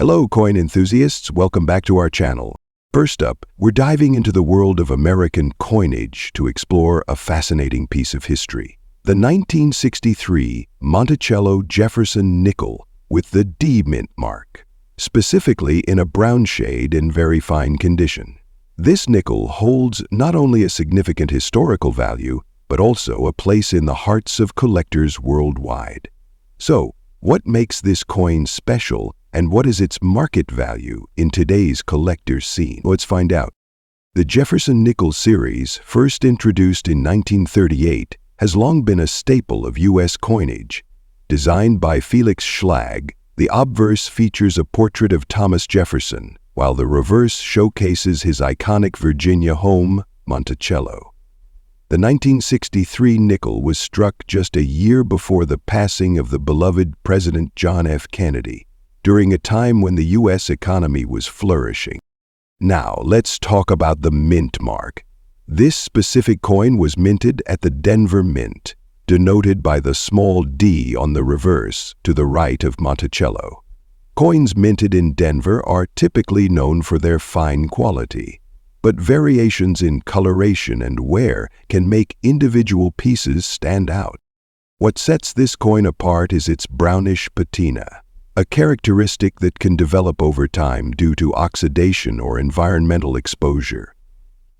Hello, coin enthusiasts. Welcome back to our channel. First up, we're diving into the world of American coinage to explore a fascinating piece of history. The 1963 Monticello Jefferson nickel with the D mint mark, specifically in a brown shade in very fine condition. This nickel holds not only a significant historical value, but also a place in the hearts of collectors worldwide. So, what makes this coin special, and what is its market value in today's collector's scene? Let's find out. The Jefferson Nickel series, first introduced in 1938, has long been a staple of U.S. coinage. Designed by Felix Schlag, the obverse features a portrait of Thomas Jefferson, while the reverse showcases his iconic Virginia home, Monticello. The 1963 nickel was struck just a year before the passing of the beloved President John F. Kennedy, during a time when the U.S. economy was flourishing. Now, let's talk about the mint mark. This specific coin was minted at the Denver Mint, denoted by the small d on the reverse to the right of Monticello. Coins minted in Denver are typically known for their fine quality, but variations in coloration and wear can make individual pieces stand out. What sets this coin apart is its brownish patina, a characteristic that can develop over time due to oxidation or environmental exposure.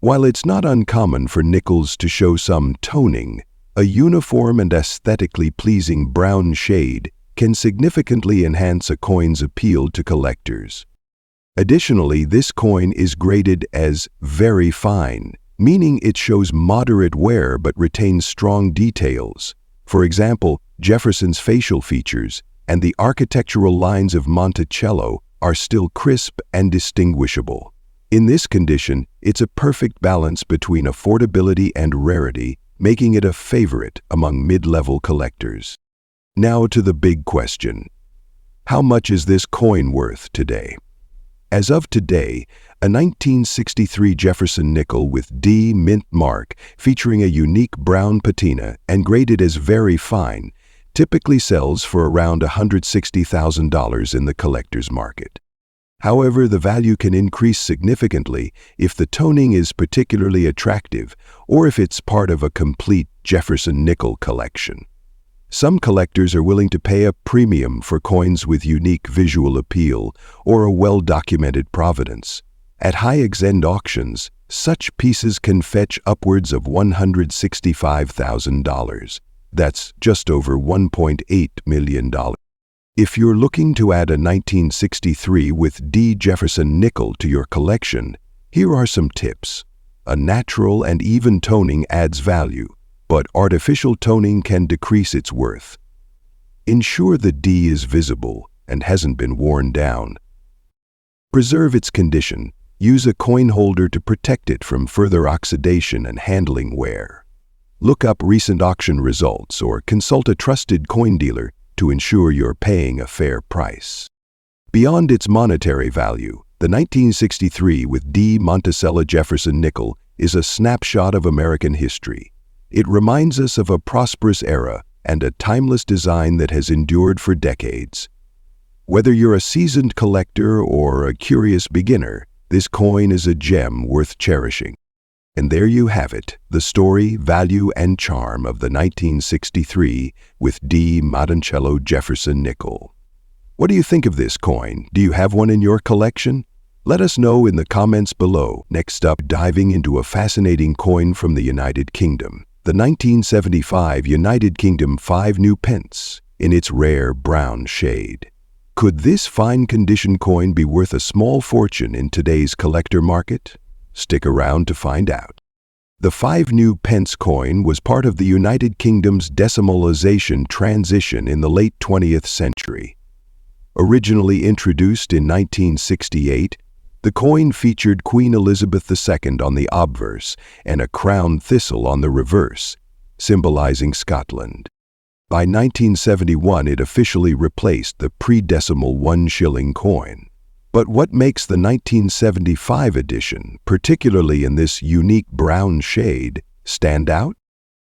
While it's not uncommon for nickels to show some toning, a uniform and aesthetically pleasing brown shade can significantly enhance a coin's appeal to collectors. Additionally, this coin is graded as very fine, meaning it shows moderate wear but retains strong details. For example, Jefferson's facial features and the architectural lines of Monticello are still crisp and distinguishable. In this condition, it's a perfect balance between affordability and rarity, making it a favorite among mid-level collectors. Now to the big question. How much is this coin worth today? As of today, a 1963 Jefferson nickel with D mint mark featuring a unique brown patina and graded as very fine typically sells for around $160,000 in the collector's market. However, the value can increase significantly if the toning is particularly attractive or if it's part of a complete Jefferson nickel collection. Some collectors are willing to pay a premium for coins with unique visual appeal or a well-documented provenance. At high-end auctions, such pieces can fetch upwards of $165,000. That's just over $1.8 million. If you're looking to add a 1963 with D Jefferson nickel to your collection, here are some tips. A natural and even toning adds value, but artificial toning can decrease its worth. Ensure the D is visible and hasn't been worn down. Preserve its condition. Use a coin holder to protect it from further oxidation and handling wear. Look up recent auction results or consult a trusted coin dealer to ensure you're paying a fair price. Beyond its monetary value, the 1963 with D Monticello Jefferson nickel is a snapshot of American history. It reminds us of a prosperous era and a timeless design that has endured for decades. Whether you're a seasoned collector or a curious beginner, this coin is a gem worth cherishing. And there you have it, the story, value, and charm of the 1963 with D Monticello Jefferson nickel. What do you think of this coin? Do you have one in your collection? Let us know in the comments below. Next up, diving into a fascinating coin from the United Kingdom. The 1975 United Kingdom 5 new pence in its rare brown shade. Could this fine condition coin be worth a small fortune in today's collector market? Stick around to find out. The 5 new pence coin was part of the United Kingdom's decimalization transition in the late 20th century. Originally introduced in 1968, the coin featured Queen Elizabeth II on the obverse and a crowned thistle on the reverse, symbolizing Scotland. By 1971, it officially replaced the pre-decimal 1 shilling coin. But what makes the 1975 edition, particularly in this unique brown shade, stand out?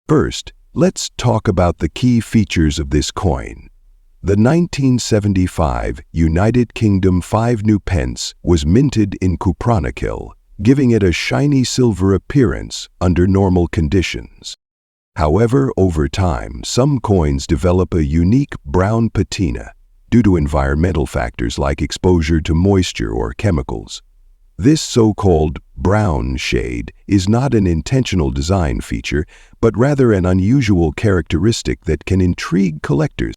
First, let's talk about the key features of this coin. The 1975 United Kingdom 5 new pence was minted in cupronakil, giving it a shiny silver appearance under normal conditions. However, over time, some coins develop a unique brown patina due to environmental factors like exposure to moisture or chemicals. This so-called brown shade is not an intentional design feature, but rather an unusual characteristic that can intrigue collectors.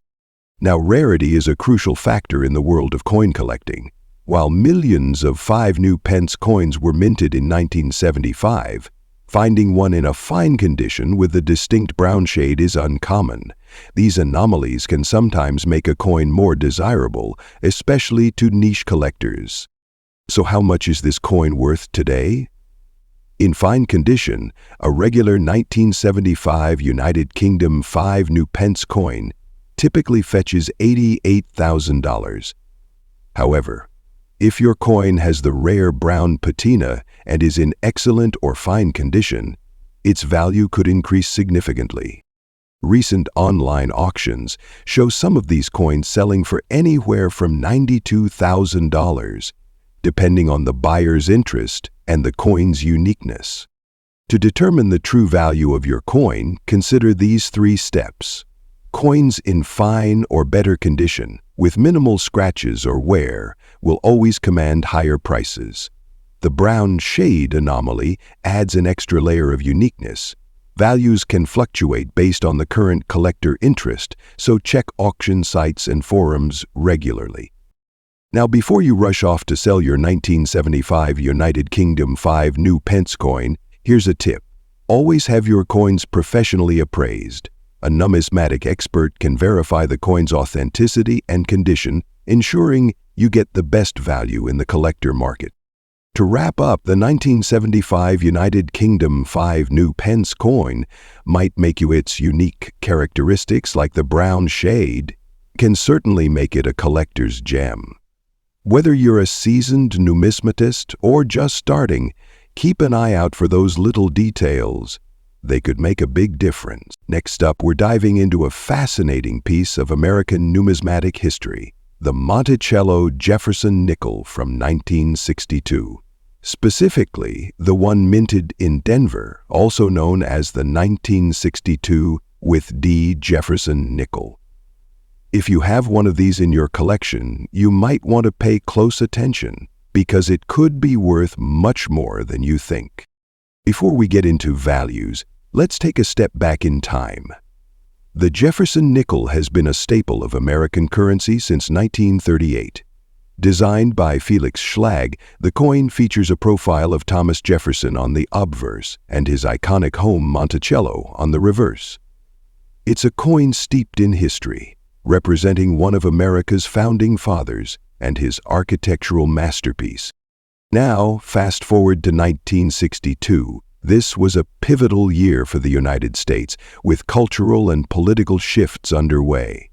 Now, rarity is a crucial factor in the world of coin collecting. While millions of 5 new pence coins were minted in 1975, finding one in a fine condition with a distinct brown shade is uncommon. These anomalies can sometimes make a coin more desirable, especially to niche collectors. So how much is this coin worth today? In fine condition, a regular 1975 United Kingdom 5 new pence coin typically fetches $88,000. However, if your coin has the rare brown patina and is in excellent or fine condition, its value could increase significantly. Recent online auctions show some of these coins selling for anywhere from $92,000, depending on the buyer's interest and the coin's uniqueness. To determine the true value of your coin, consider these 3 steps. Coins in fine or better condition, with minimal scratches or wear, will always command higher prices. The brown shade anomaly adds an extra layer of uniqueness. Values can fluctuate based on the current collector interest, so check auction sites and forums regularly. Now, before you rush off to sell your 1975 United Kingdom 5 new pence coin, here's a tip. Always have your coins professionally appraised. A numismatic expert can verify the coin's authenticity and condition, ensuring you get the best value in the collector market. To wrap up, the 1975 United Kingdom 5 new pence coin might make you its unique characteristics like the brown shade can certainly make it a collector's gem. Whether you're a seasoned numismatist or just starting, keep an eye out for those little details. They could make a big difference. Next up, we're diving into a fascinating piece of American numismatic history, the Monticello Jefferson nickel from 1962. Specifically, the one minted in Denver, also known as the 1962 with D. Jefferson nickel. If you have one of these in your collection, you might want to pay close attention because it could be worth much more than you think. Before we get into values, let's take a step back in time. The Jefferson nickel has been a staple of American currency since 1938. Designed by Felix Schlag, the coin features a profile of Thomas Jefferson on the obverse and his iconic home Monticello on the reverse. It's a coin steeped in history, representing one of America's founding fathers and his architectural masterpiece. Now, fast forward to 1962. This was a pivotal year for the United States, with cultural and political shifts underway.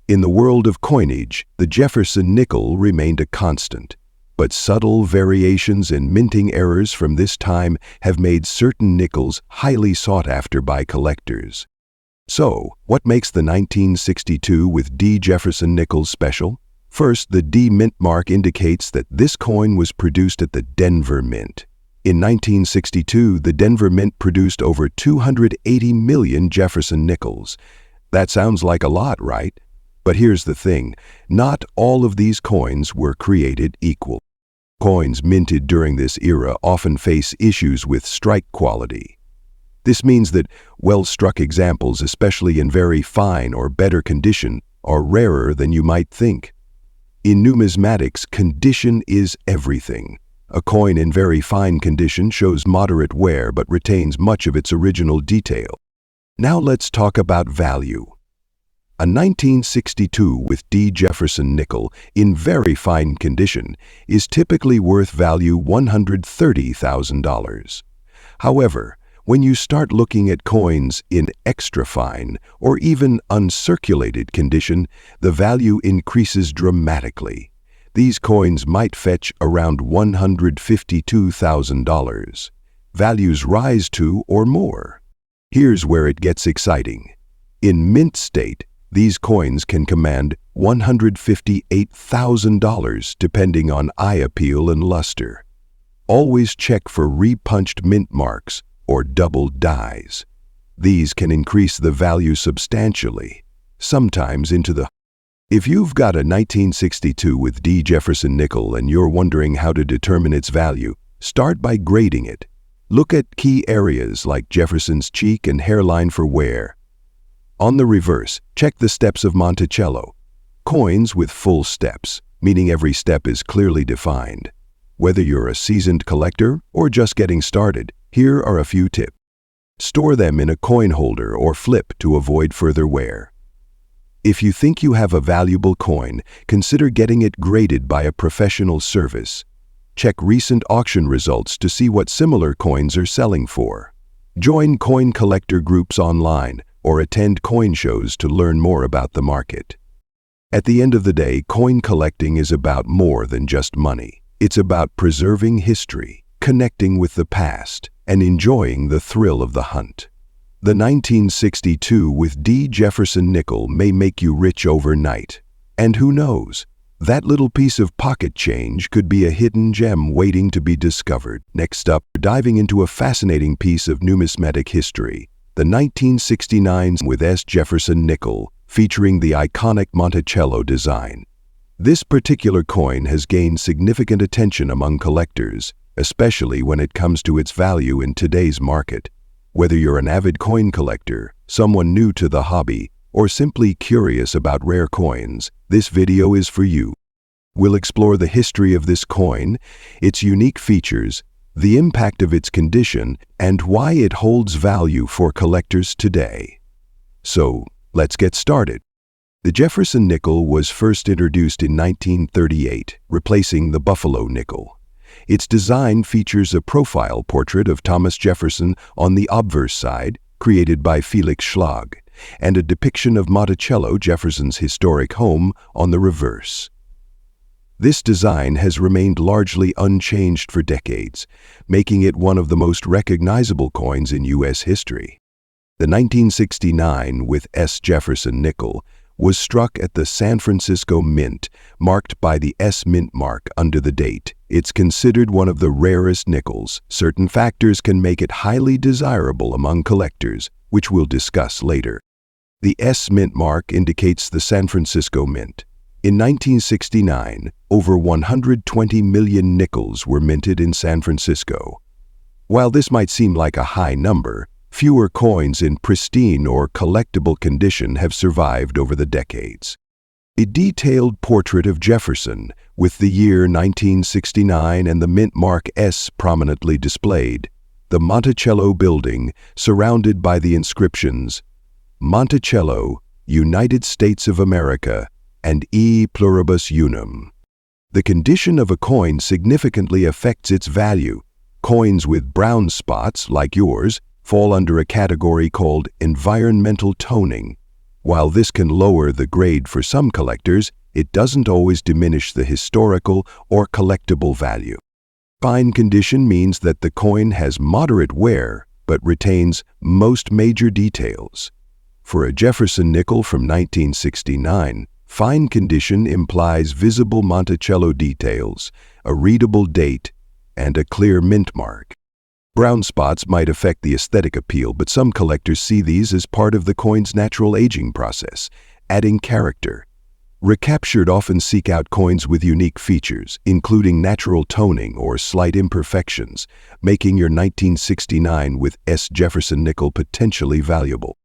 In the world of coinage, the Jefferson nickel remained a constant, but subtle variations and minting errors from this time have made certain nickels highly sought after by collectors. So, what makes the 1962 with D. Jefferson nickel special? First, the D mint mark indicates that this coin was produced at the Denver Mint. In 1962, the Denver Mint produced over 280 million Jefferson nickels. That sounds like a lot, right? But here's the thing, not all of these coins were created equal. Coins minted during this era often face issues with strike quality. This means that well-struck examples, especially in very fine or better condition, are rarer than you might think. In numismatics, condition is everything. A coin in very fine condition shows moderate wear but retains much of its original detail. Now let's talk about value. A 1962 with D. Jefferson nickel in very fine condition is typically worth value $130,000. However, when you start looking at coins in extra fine or even uncirculated condition, the value increases dramatically. These coins might fetch around $152,000. Values rise to or more. Here's where it gets exciting. In mint state, these coins can command $158,000 depending on eye appeal and luster. Always check for repunched mint marks or double dies. These can increase the value substantially, sometimes into the. If you've got a 1962 with D. Jefferson nickel and you're wondering how to determine its value, start by grading it. Look at key areas like Jefferson's cheek and hairline for wear. On the reverse, check the steps of Monticello. Coins with full steps, meaning every step is clearly defined. Whether you're a seasoned collector or just getting started, here are a few tips. Store them in a coin holder or flip to avoid further wear. If you think you have a valuable coin, consider getting it graded by a professional service. Check recent auction results to see what similar coins are selling for. Join coin collector groups online or attend coin shows to learn more about the market. At the end of the day, coin collecting is about more than just money. It's about preserving history, connecting with the past, and enjoying the thrill of the hunt. The 1962 with D. Jefferson nickel may make you rich overnight. And who knows? That little piece of pocket change could be a hidden gem waiting to be discovered. Next up, diving into a fascinating piece of numismatic history, the 1969 with S. Jefferson nickel, featuring the iconic Monticello design. This particular coin has gained significant attention among collectors, especially when it comes to its value in today's market. Whether you're an avid coin collector, someone new to the hobby, or simply curious about rare coins, this video is for you. We'll explore the history of this coin, its unique features, the impact of its condition, and why it holds value for collectors today. So, let's get started. The Jefferson nickel was first introduced in 1938, replacing the Buffalo nickel. Its design features a profile portrait of Thomas Jefferson on the obverse side, created by Felix Schlag, and a depiction of Monticello, Jefferson's historic home, on the reverse. This design has remained largely unchanged for decades, making it one of the most recognizable coins in U.S. history. The 1969 with S. Jefferson nickel was struck at the San Francisco Mint, marked by the S mint mark under the date. It's considered one of the rarest nickels. Certain factors can make it highly desirable among collectors, which we'll discuss later. The S mint mark indicates the San Francisco Mint. In 1969, over 120 million nickels were minted in San Francisco. While this might seem like a high number, fewer coins in pristine or collectible condition have survived over the decades. A detailed portrait of Jefferson, with the year 1969 and the mint mark S prominently displayed, the Monticello building, surrounded by the inscriptions Monticello, United States of America, and E pluribus unum. The condition of a coin significantly affects its value. Coins with brown spots, like yours, fall under a category called environmental toning. While this can lower the grade for some collectors, it doesn't always diminish the historical or collectible value. Fine condition means that the coin has moderate wear but retains most major details. For a Jefferson nickel from 1969, fine condition implies visible Monticello details, a readable date, and a clear mint mark. Brown spots might affect the aesthetic appeal, but some collectors see these as part of the coin's natural aging process, adding character. Recaptured often seek out coins with unique features, including natural toning or slight imperfections, making your 1969 with S. Jefferson nickel potentially valuable.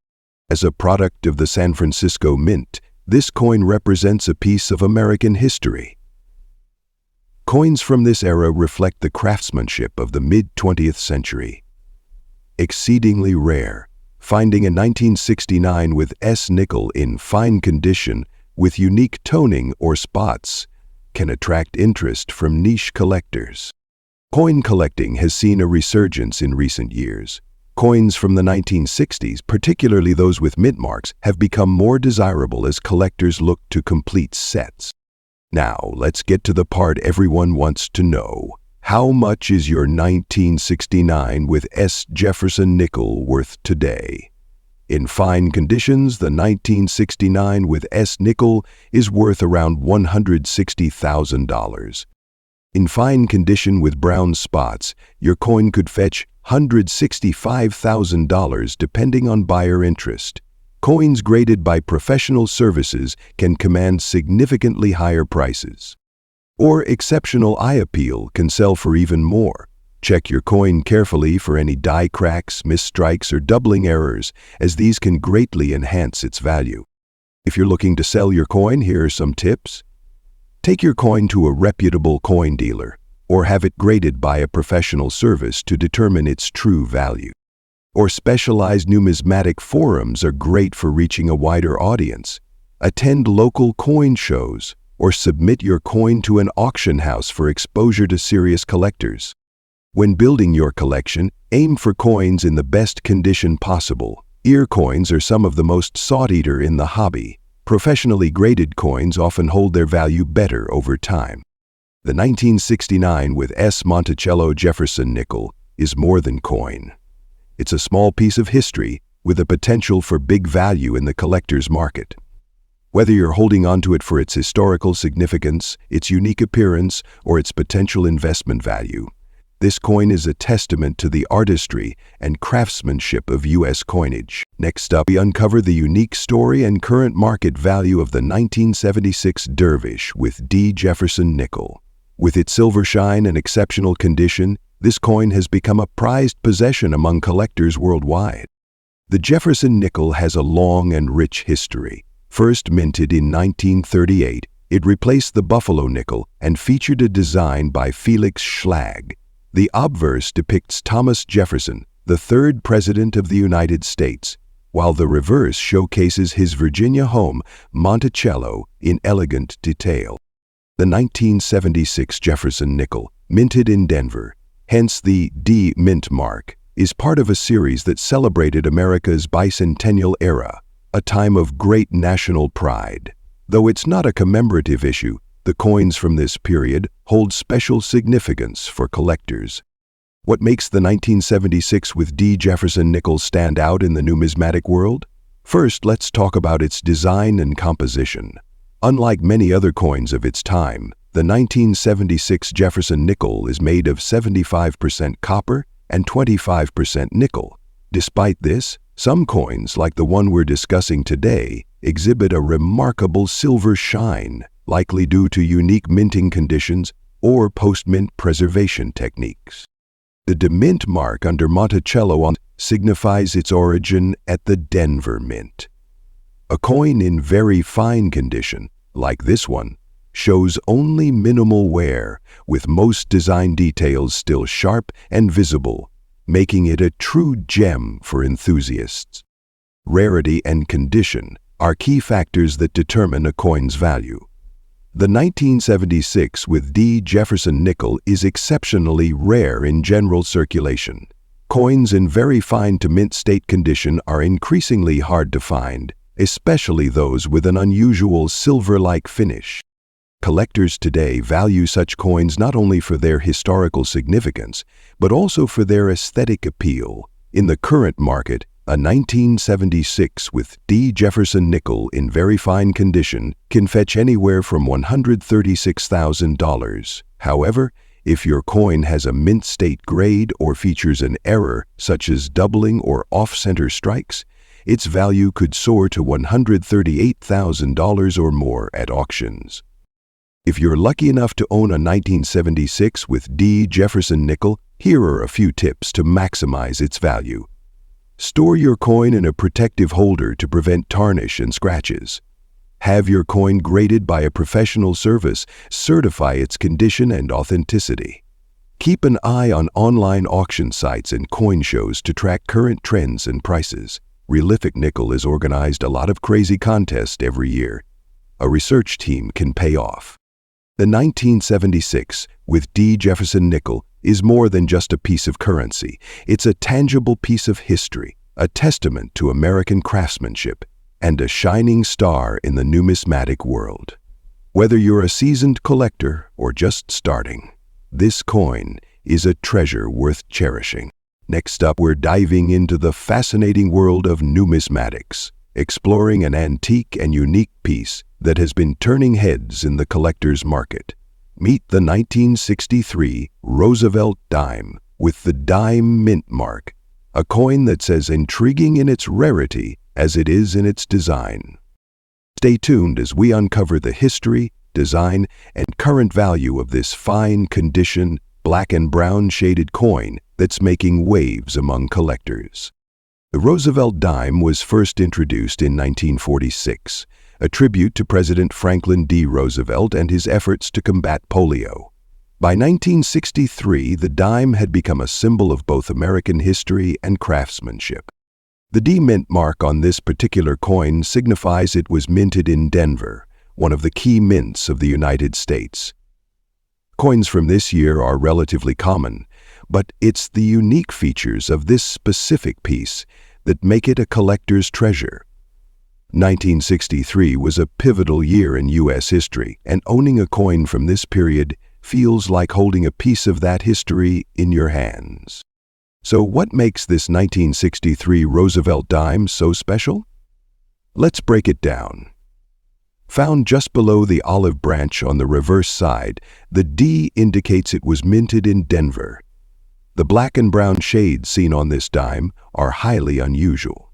As a product of the San Francisco Mint, this coin represents a piece of American history. Coins from this era reflect the craftsmanship of the mid-20th century. Exceedingly rare, finding a 1969 with S nickel in fine condition with unique toning or spots can attract interest from niche collectors. Coin collecting has seen a resurgence in recent years. Coins from the 1960s, particularly those with mint marks, have become more desirable as collectors look to complete sets. Now, let's get to the part everyone wants to know. How much is your 1969 with S. Jefferson nickel worth today? In fine conditions, the 1969 with S nickel is worth around $160,000. In fine condition with brown spots, your coin could fetch $165,000 depending on buyer interest. Coins graded by professional services can command significantly higher prices. Or exceptional eye appeal can sell for even more. Check your coin carefully for any die cracks, misstrikes, or doubling errors, as these can greatly enhance its value. If you're looking to sell your coin, here are some tips. Take your coin to a reputable coin dealer, or have it graded by a professional service to determine its true value. Or specialized numismatic forums are great for reaching a wider audience. Attend local coin shows, or submit your coin to an auction house for exposure to serious collectors. When building your collection, aim for coins in the best condition possible. Ear coins are some of the most sought-after in the hobby. Professionally graded coins often hold their value better over time. The 1969 with S Monticello Jefferson nickel is more than coin. It's a small piece of history with a potential for big value in the collector's market. Whether you're holding onto it for its historical significance, its unique appearance, or its potential investment value, this coin is a testament to the artistry and craftsmanship of U.S. coinage. Next up, we uncover the unique story and current market value of the 1976 Dervish with D. Jefferson nickel. With its silver shine and exceptional condition, this coin has become a prized possession among collectors worldwide. The Jefferson nickel has a long and rich history. First minted in 1938, it replaced the Buffalo nickel and featured a design by Felix Schlag. The obverse depicts Thomas Jefferson, the third President of the United States, while the reverse showcases his Virginia home, Monticello, in elegant detail. The 1976 Jefferson nickel, minted in Denver, hence the D mint mark, is part of a series that celebrated America's bicentennial era, a time of great national pride. Though it's not a commemorative issue, the coins from this period hold special significance for collectors. What makes the 1976 with D. Jefferson nickel stand out in the numismatic world? First, let's talk about its design and composition. Unlike many other coins of its time, the 1976 Jefferson nickel is made of 75% copper and 25% nickel. Despite this, some coins, like the one we're discussing today, exhibit a remarkable silver shine, likely due to unique minting conditions or post-mint preservation techniques. The demint mark under Monticello signifies its origin at the Denver Mint. A coin in very fine condition, like this one, shows only minimal wear, with most design details still sharp and visible, making it a true gem for enthusiasts. Rarity and condition are key factors that determine a coin's value. The 1976 with D. Jefferson nickel is exceptionally rare in general circulation. Coins in very fine to mint state condition are increasingly hard to find, especially those with an unusual silver-like finish. Collectors today value such coins not only for their historical significance, but also for their aesthetic appeal. In the current market, a 1976 with D. Jefferson nickel in very fine condition can fetch anywhere from $136,000. However, if your coin has a mint state grade or features an error such as doubling or off-center strikes, its value could soar to $138,000 or more at auctions. If you're lucky enough to own a 1976 with D. Jefferson nickel, here are a few tips to maximize its value. Store your coin in a protective holder to prevent tarnish and scratches. Have your coin graded by a professional service, certify its condition and authenticity. Keep an eye on online auction sites and coin shows to track current trends and prices. Realific Nickel has organized a lot of crazy contests every year. A research team can pay off. The 1976 with D. Jefferson nickel is more than just a piece of currency. It's a tangible piece of history, a testament to American craftsmanship, and a shining star in the numismatic world. Whether you're a seasoned collector or just starting, this coin is a treasure worth cherishing. Next up, we're diving into the fascinating world of numismatics, exploring an antique and unique piece that has been turning heads in the collector's market. Meet the 1963 Roosevelt dime with the dime mint mark, a coin that's as intriguing in its rarity as it is in its design. Stay tuned as we uncover the history, design, and current value of this fine condition, black and brown shaded coin that's making waves among collectors. The Roosevelt dime was first introduced in 1946, a tribute to President Franklin D. Roosevelt and his efforts to combat polio. By 1963, the dime had become a symbol of both American history and craftsmanship. The D mint mark on this particular coin signifies it was minted in Denver, one of the key mints of the United States. Coins from this year are relatively common, but it's the unique features of this specific piece that make it a collector's treasure. 1963 was a pivotal year in U.S. history, and owning a coin from this period feels like holding a piece of that history in your hands. So what makes this 1963 Roosevelt dime so special? Let's break it down. Found just below the olive branch on the reverse side, the D indicates it was minted in Denver. The black and brown shades seen on this dime are highly unusual.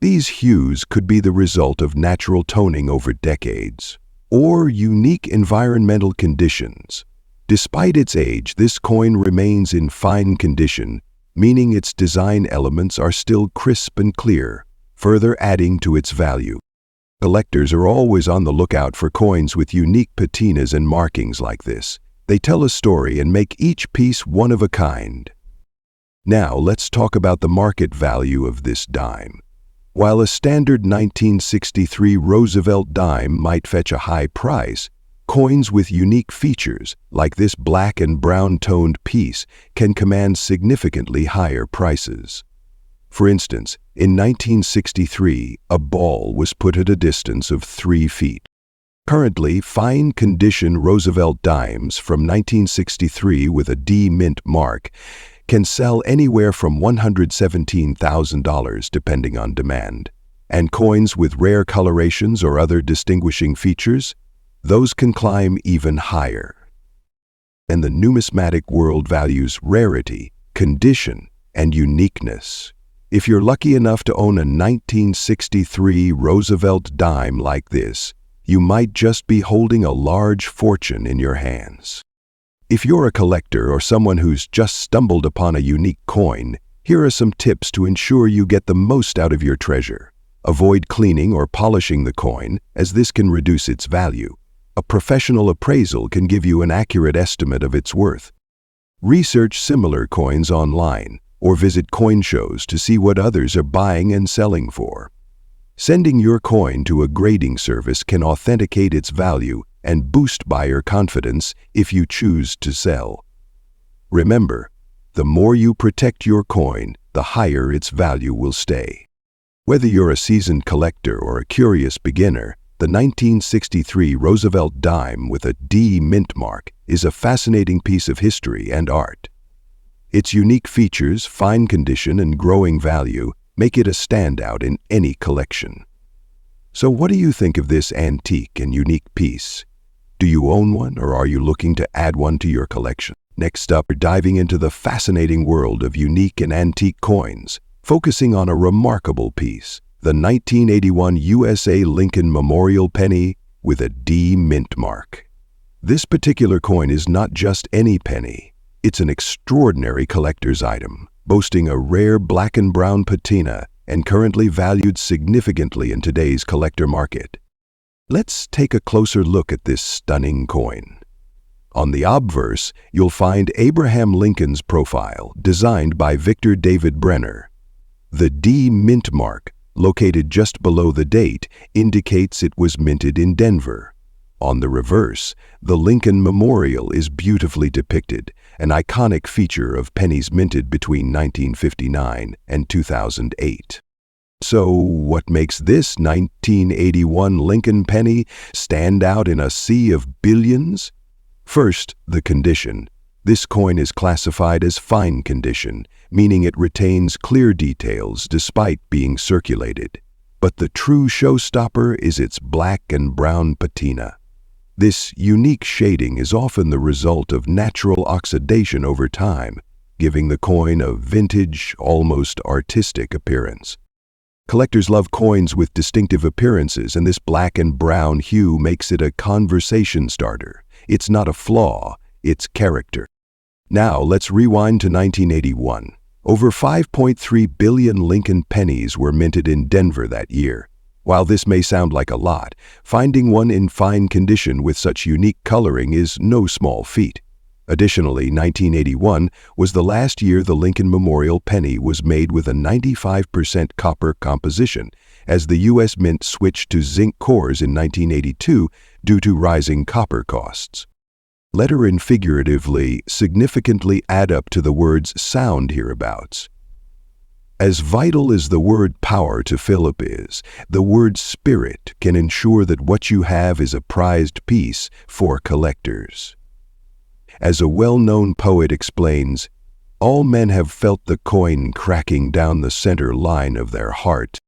These hues could be the result of natural toning over decades, or unique environmental conditions. Despite its age, this coin remains in fine condition, meaning its design elements are still crisp and clear, further adding to its value. Collectors are always on the lookout for coins with unique patinas and markings like this. They tell a story and make each piece one of a kind. Now let's talk about the market value of this dime. While a standard 1963 Roosevelt dime might fetch a high price, coins with unique features, like this black and brown toned piece, can command significantly higher prices. For instance, in 1963, a ball was put at a distance of 3 feet. Currently, fine condition Roosevelt dimes from 1963 with a D mint mark can sell anywhere from $117,000 depending on demand. And coins with rare colorations or other distinguishing features, those can climb even higher. And the numismatic world values rarity, condition, and uniqueness. If you're lucky enough to own a 1963 Roosevelt dime like this, you might just be holding a large fortune in your hands. If you're a collector or someone who's just stumbled upon a unique coin, here are some tips to ensure you get the most out of your treasure. Avoid cleaning or polishing the coin, as this can reduce its value. A professional appraisal can give you an accurate estimate of its worth. Research similar coins online, or visit coin shows to see what others are buying and selling for. Sending your coin to a grading service can authenticate its value and boost buyer confidence if you choose to sell. Remember, the more you protect your coin, the higher its value will stay. Whether you're a seasoned collector or a curious beginner, the 1963 Roosevelt dime with a D mint mark is a fascinating piece of history and art. Its unique features, fine condition, and growing value make it a standout in any collection. So what do you think of this antique and unique piece? Do you own one, or are you looking to add one to your collection? Next up, we're diving into the fascinating world of unique and antique coins, focusing on a remarkable piece, the 1981 USA Lincoln Memorial penny with a D mint mark. This particular coin is not just any penny. It's an extraordinary collector's item, boasting a rare black and brown patina and currently valued significantly in today's collector market. Let's take a closer look at this stunning coin. On the obverse, you'll find Abraham Lincoln's profile, designed by Victor David Brenner. The D mint mark, located just below the date, indicates it was minted in Denver. On the reverse, the Lincoln Memorial is beautifully depicted, an iconic feature of pennies minted between 1959 and 2008. So, what makes this 1981 Lincoln penny stand out in a sea of billions? First, the condition. This coin is classified as fine condition, meaning it retains clear details despite being circulated. But the true showstopper is its black and brown patina. This unique shading is often the result of natural oxidation over time, giving the coin a vintage, almost artistic appearance. Collectors love coins with distinctive appearances, and this black and brown hue makes it a conversation starter. It's not a flaw, it's character. Now, let's rewind to 1981. Over 5.3 billion Lincoln pennies were minted in Denver that year. While this may sound like a lot, finding one in fine condition with such unique coloring is no small feat. Additionally, 1981 was the last year the Lincoln Memorial penny was made with a 95% copper composition, as the U.S. Mint switched to zinc cores in 1982 due to rising copper costs. Letter and figuratively significantly add up to the word's sound hereabouts. As vital as the word power to Philip is, the word spirit can ensure that what you have is a prized piece for collectors. As a well-known poet explains, all men have felt the coin cracking down the center line of their heart.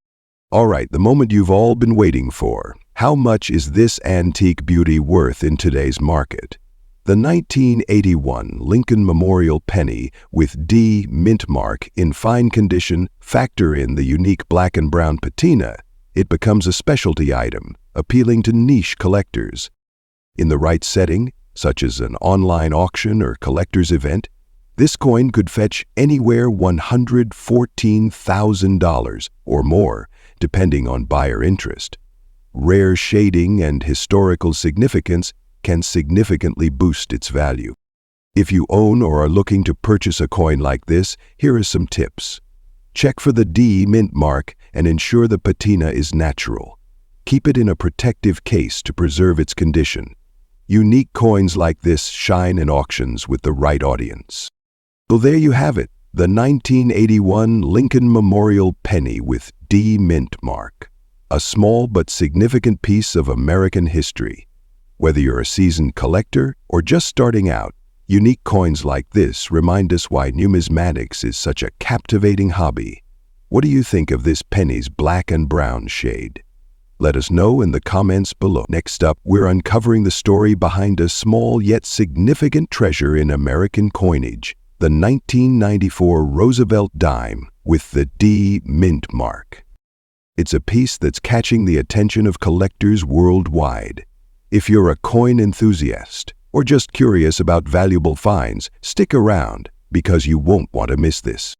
All right, the moment you've all been waiting for. How much is this antique beauty worth in today's market? The 1981 Lincoln Memorial penny with D mint mark in fine condition, factor in the unique black and brown patina, it becomes a specialty item, appealing to niche collectors. In the right setting, such as an online auction or collector's event, this coin could fetch anywhere $114,000 or more, depending on buyer interest. Rare shading and historical significance can significantly boost its value. If you own or are looking to purchase a coin like this, here are some tips. Check for the D mint mark and ensure the patina is natural. Keep it in a protective case to preserve its condition. Unique coins like this shine in auctions with the right audience. So there you have it, the 1981 Lincoln Memorial penny with D mint mark. A small but significant piece of American history. Whether you're a seasoned collector or just starting out, unique coins like this remind us why numismatics is such a captivating hobby. What do you think of this penny's black and brown shade? Let us know in the comments below. Next up, we're uncovering the story behind a small yet significant treasure in American coinage, the 1994 Roosevelt dime with the D mint mark. It's a piece that's catching the attention of collectors worldwide. If you're a coin enthusiast or just curious about valuable finds, stick around because you won't want to miss this.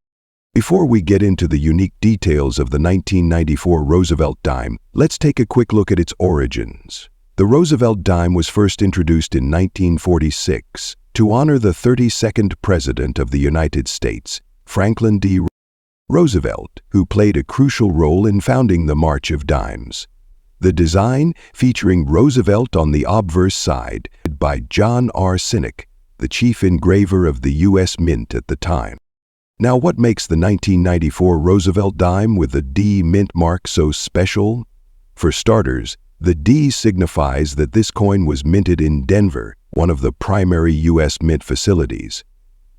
Before we get into the unique details of the 1994 Roosevelt dime, let's take a quick look at its origins. The Roosevelt dime was first introduced in 1946 to honor the 32nd President of the United States, Franklin D. Roosevelt, who played a crucial role in founding the March of Dimes. The design, featuring Roosevelt on the obverse side, by John R. Sinek, the chief engraver of the U.S. Mint at the time. Now, what makes the 1994 Roosevelt dime with the D mint mark so special? For starters, the D signifies that this coin was minted in Denver, one of the primary U.S. Mint facilities.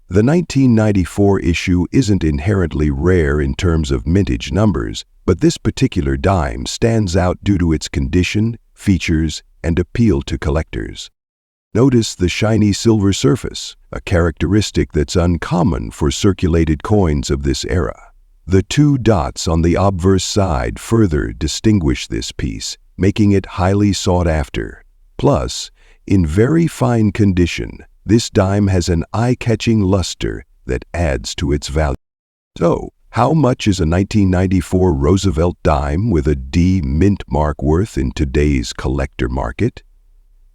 The 1994 issue isn't inherently rare in terms of mintage numbers, but this particular dime stands out due to its condition, features, and appeal to collectors. Notice the shiny silver surface, a characteristic that's uncommon for circulated coins of this era. The two dots on the obverse side further distinguish this piece, making it highly sought after. Plus, in very fine condition, this dime has an eye-catching luster that adds to its value. So, how much is a 1994 Roosevelt dime with a D mint mark worth in today's collector market?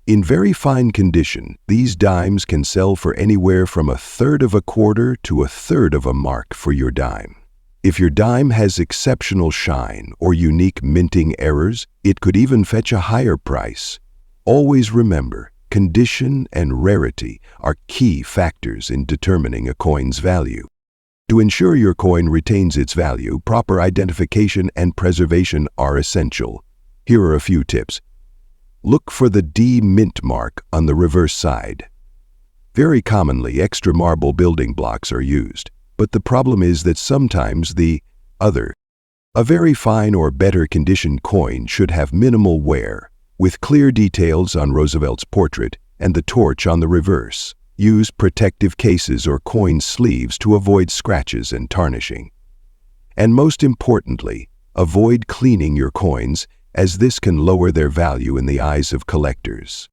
In very fine condition, these dimes can sell for anywhere from 1/3 of a quarter to 1/3 of a mark for your dime. If your dime has exceptional shine or unique minting errors, it could even fetch a higher price. Always remember, condition and rarity are key factors in determining a coin's value. To ensure your coin retains its value, proper identification and preservation are essential. Here are a few tips. Look for the D mint mark on the reverse side. Very commonly, extra marble building blocks are used, but the problem is that sometimes a very fine or better conditioned coin should have minimal wear, with clear details on Roosevelt's portrait and the torch on the reverse. Use protective cases or coin sleeves to avoid scratches and tarnishing. And most importantly, avoid cleaning your coins, as this can lower their value in the eyes of collectors.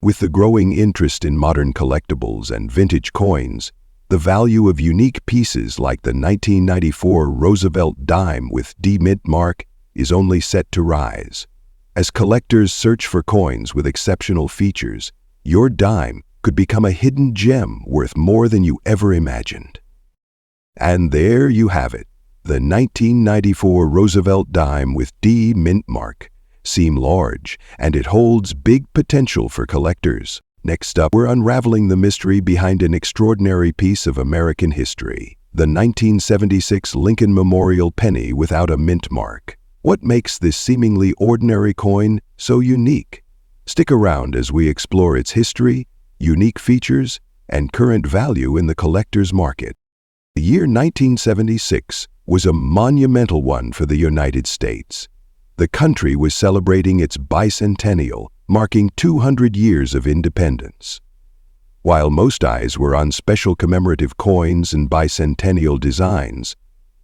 With the growing interest in modern collectibles and vintage coins, the value of unique pieces like the 1994 Roosevelt dime with D Mint mark is only set to rise. As collectors search for coins with exceptional features, your dime could become a hidden gem worth more than you ever imagined. And there you have it, the 1994 Roosevelt dime with D Mint mark. Seem large, and it holds big potential for collectors. Next up, we're unraveling the mystery behind an extraordinary piece of American history, the 1976 Lincoln Memorial penny without a mint mark. What makes this seemingly ordinary coin so unique? Stick around as we explore its history, unique features, and current value in the collector's market. The year 1976 was a monumental one for the United States. The country was celebrating its bicentennial, marking 200 years of independence. While most eyes were on special commemorative coins and bicentennial designs,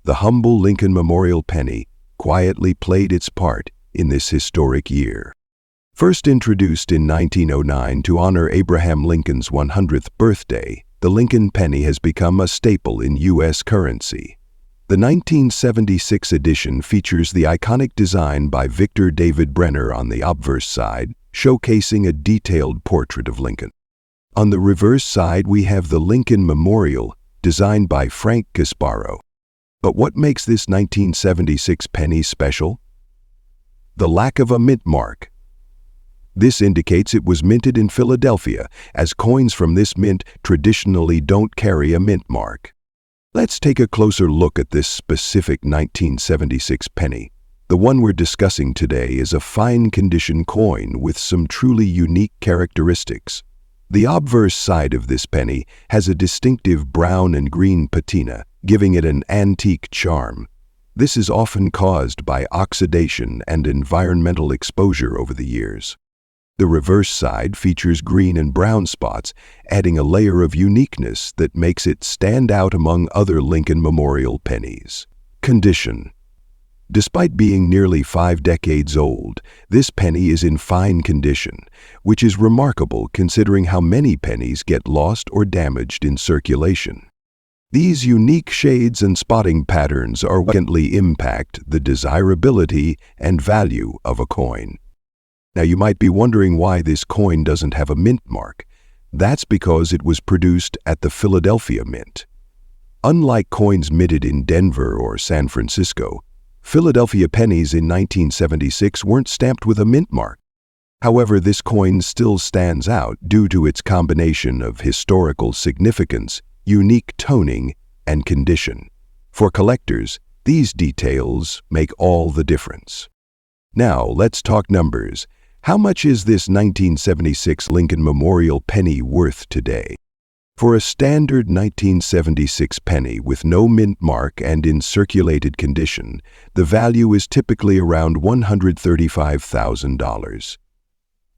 the humble Lincoln Memorial penny quietly played its part in this historic year. First introduced in 1909 to honor Abraham Lincoln's 100th birthday, the Lincoln penny has become a staple in U.S. currency. The 1976 edition features the iconic design by Victor David Brenner on the obverse side, showcasing a detailed portrait of Lincoln. On the reverse side, we have the Lincoln Memorial, designed by Frank Gasparro. But what makes this 1976 penny special? The lack of a mint mark. This indicates it was minted in Philadelphia, as coins from this mint traditionally don't carry a mint mark. Let's take a closer look at this specific 1976 penny. The one we're discussing today is a fine condition coin with some truly unique characteristics. The obverse side of this penny has a distinctive brown and green patina, giving it an antique charm. This is often caused by oxidation and environmental exposure over the years. The reverse side features green and brown spots, adding a layer of uniqueness that makes it stand out among other Lincoln Memorial pennies. Condition. Despite being nearly 5 decades old, this penny is in fine condition, which is remarkable considering how many pennies get lost or damaged in circulation. These unique shades and spotting patterns are what greatly impact the desirability and value of a coin. Now, you might be wondering why this coin doesn't have a mint mark. That's because it was produced at the Philadelphia Mint. Unlike coins minted in Denver or San Francisco, Philadelphia pennies in 1976 weren't stamped with a mint mark. However, this coin still stands out due to its combination of historical significance, unique toning, and condition. For collectors, these details make all the difference. Now, let's talk numbers. How much is this 1976 Lincoln Memorial penny worth today? For a standard 1976 penny with no mint mark and in circulated condition, the value is typically around $135,000.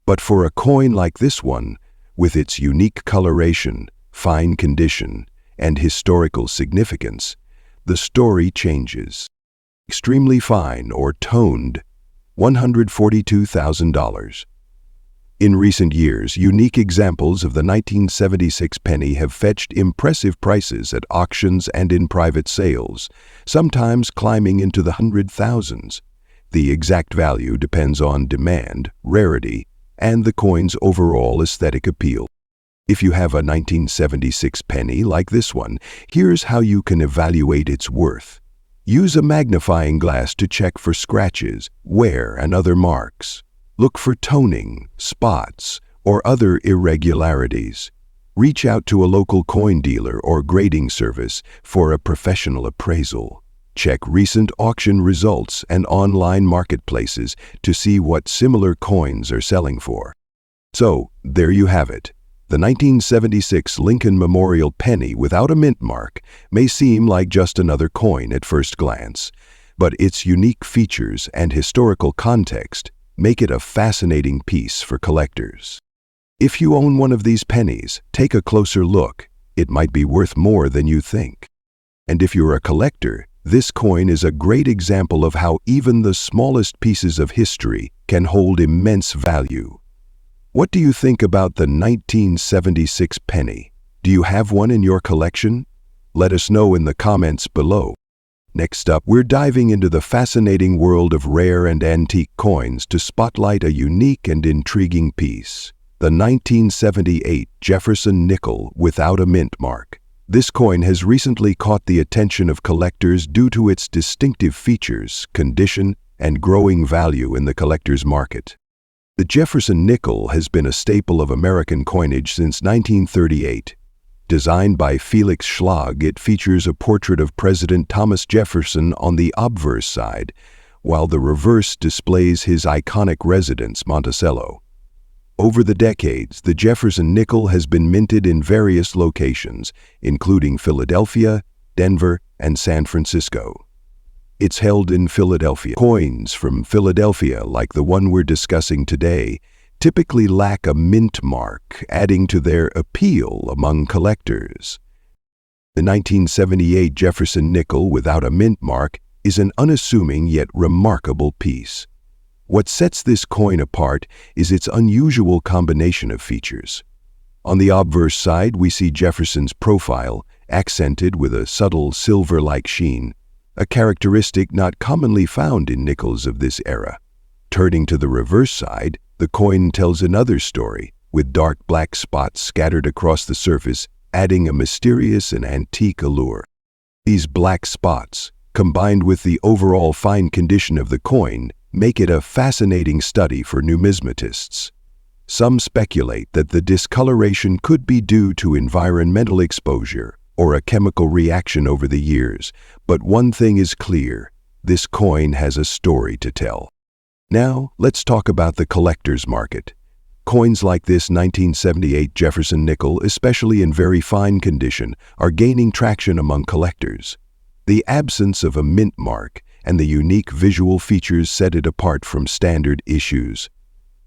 But for a coin like this one, with its unique coloration, fine condition, and historical significance, the story changes. Extremely fine or toned, $142,000. In recent years, unique examples of the 1976 penny have fetched impressive prices at auctions and in private sales, sometimes climbing into the hundred thousands. The exact value depends on demand, rarity, and the coin's overall aesthetic appeal. If you have a 1976 penny like this one, here's how you can evaluate its worth. Use a magnifying glass to check for scratches, wear, and other marks. Look for toning, spots, or other irregularities. Reach out to a local coin dealer or grading service for a professional appraisal. Check recent auction results and online marketplaces to see what similar coins are selling for. So, there you have it. The 1976 Lincoln Memorial penny without a mint mark may seem like just another coin at first glance, but its unique features and historical context make it a fascinating piece for collectors. If you own one of these pennies, take a closer look. It might be worth more than you think. And if you're a collector, this coin is a great example of how even the smallest pieces of history can hold immense value. What do you think about the 1976 penny? Do you have one in your collection? Let us know in the comments below. Next up, we're diving into the fascinating world of rare and antique coins to spotlight a unique and intriguing piece: the 1978 Jefferson nickel without a mint mark. This coin has recently caught the attention of collectors due to its distinctive features, condition, and growing value in the collector's market. The Jefferson nickel has been a staple of American coinage since 1938. Designed by Felix Schlag, it features a portrait of President Thomas Jefferson on the obverse side, while the reverse displays his iconic residence, Monticello. Over the decades, the Jefferson nickel has been minted in various locations, including Philadelphia, Denver, and San Francisco. It's held in Philadelphia. Coins from Philadelphia, like the one we're discussing today, typically lack a mint mark, adding to their appeal among collectors. The 1978 Jefferson nickel without a mint mark is an unassuming yet remarkable piece. What sets this coin apart is its unusual combination of features. On the obverse side, we see Jefferson's profile, accented with a subtle silver-like sheen, a characteristic not commonly found in nickels of this era. Turning to the reverse side, the coin tells another story, with dark black spots scattered across the surface, adding a mysterious and antique allure. These black spots, combined with the overall fine condition of the coin, make it a fascinating study for numismatists. Some speculate that the discoloration could be due to environmental exposure or a chemical reaction over the years, but one thing is clear: this coin has a story to tell. Now, let's talk about the collector's market. Coins like this 1978 Jefferson nickel, especially in very fine condition, are gaining traction among collectors. The absence of a mint mark and the unique visual features set it apart from standard issues.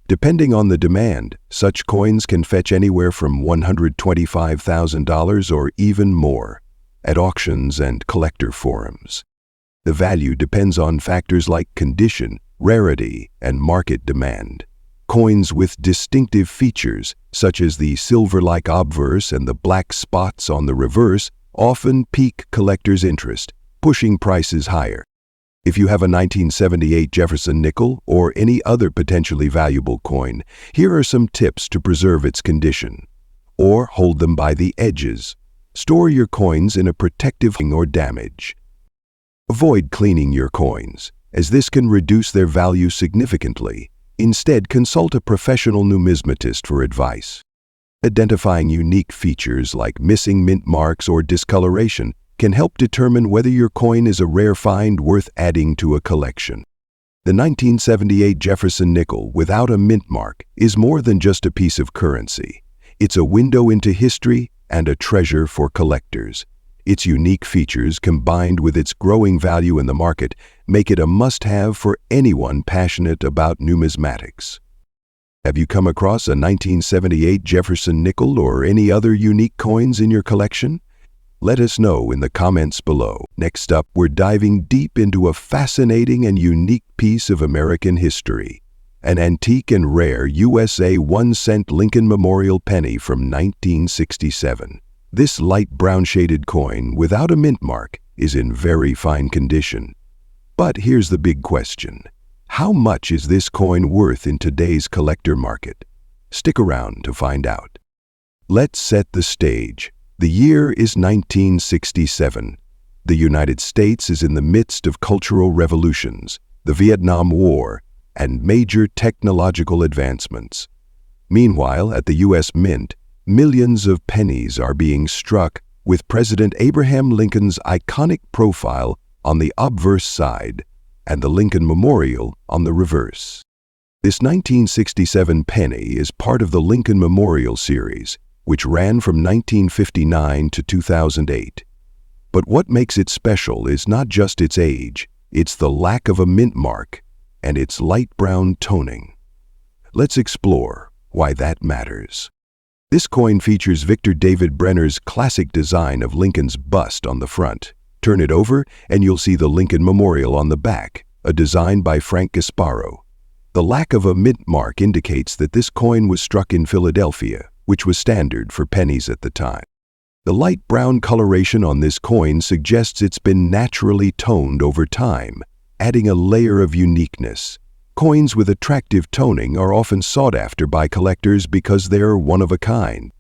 Depending on the demand, such coins can fetch anywhere from $125,000 or even more at auctions and collector forums. The value depends on factors like condition, rarity, and market demand. Coins with distinctive features, such as the silver-like obverse and the black spots on the reverse, often pique collectors' interest, pushing prices higher. If you have a 1978 Jefferson nickel or any other potentially valuable coin, here are some tips to preserve its condition. Or hold them by the edges. Store your coins in a protective or damage. Avoid cleaning your coins, as this can reduce their value significantly. Instead, consult a professional numismatist for advice. Identifying unique features like missing mint marks or discoloration can help determine whether your coin is a rare find worth adding to a collection. The 1978 Jefferson nickel without a mint mark is more than just a piece of currency. It's a window into history and a treasure for collectors. Its unique features, combined with its growing value in the market, make it a must-have for anyone passionate about numismatics. Have you come across a 1978 Jefferson nickel or any other unique coins in your collection? Let us know in the comments below. Next up, we're diving deep into a fascinating and unique piece of American history: an antique and rare USA 1-cent Lincoln Memorial penny from 1967. This light brown-shaded coin, without a mint mark, is in very fine condition. But here's the big question: how much is this coin worth in today's collector market? Stick around to find out. Let's set the stage. The year is 1967. The United States is in the midst of cultural revolutions, the Vietnam War, and major technological advancements. Meanwhile, at the U.S. Mint, millions of pennies are being struck, with President Abraham Lincoln's iconic profile on the obverse side and the Lincoln Memorial on the reverse. This 1967 penny is part of the Lincoln Memorial series, which ran from 1959 to 2008. But what makes it special is not just its age, it's the lack of a mint mark and its light brown toning. Let's explore why that matters. This coin features Victor David Brenner's classic design of Lincoln's bust on the front. Turn it over and you'll see the Lincoln Memorial on the back, a design by Frank Gasparo. The lack of a mint mark indicates that this coin was struck in Philadelphia, which was standard for pennies at the time. The light brown coloration on this coin suggests it's been naturally toned over time, adding a layer of uniqueness. Coins with attractive toning are often sought after by collectors because they're one of a kind.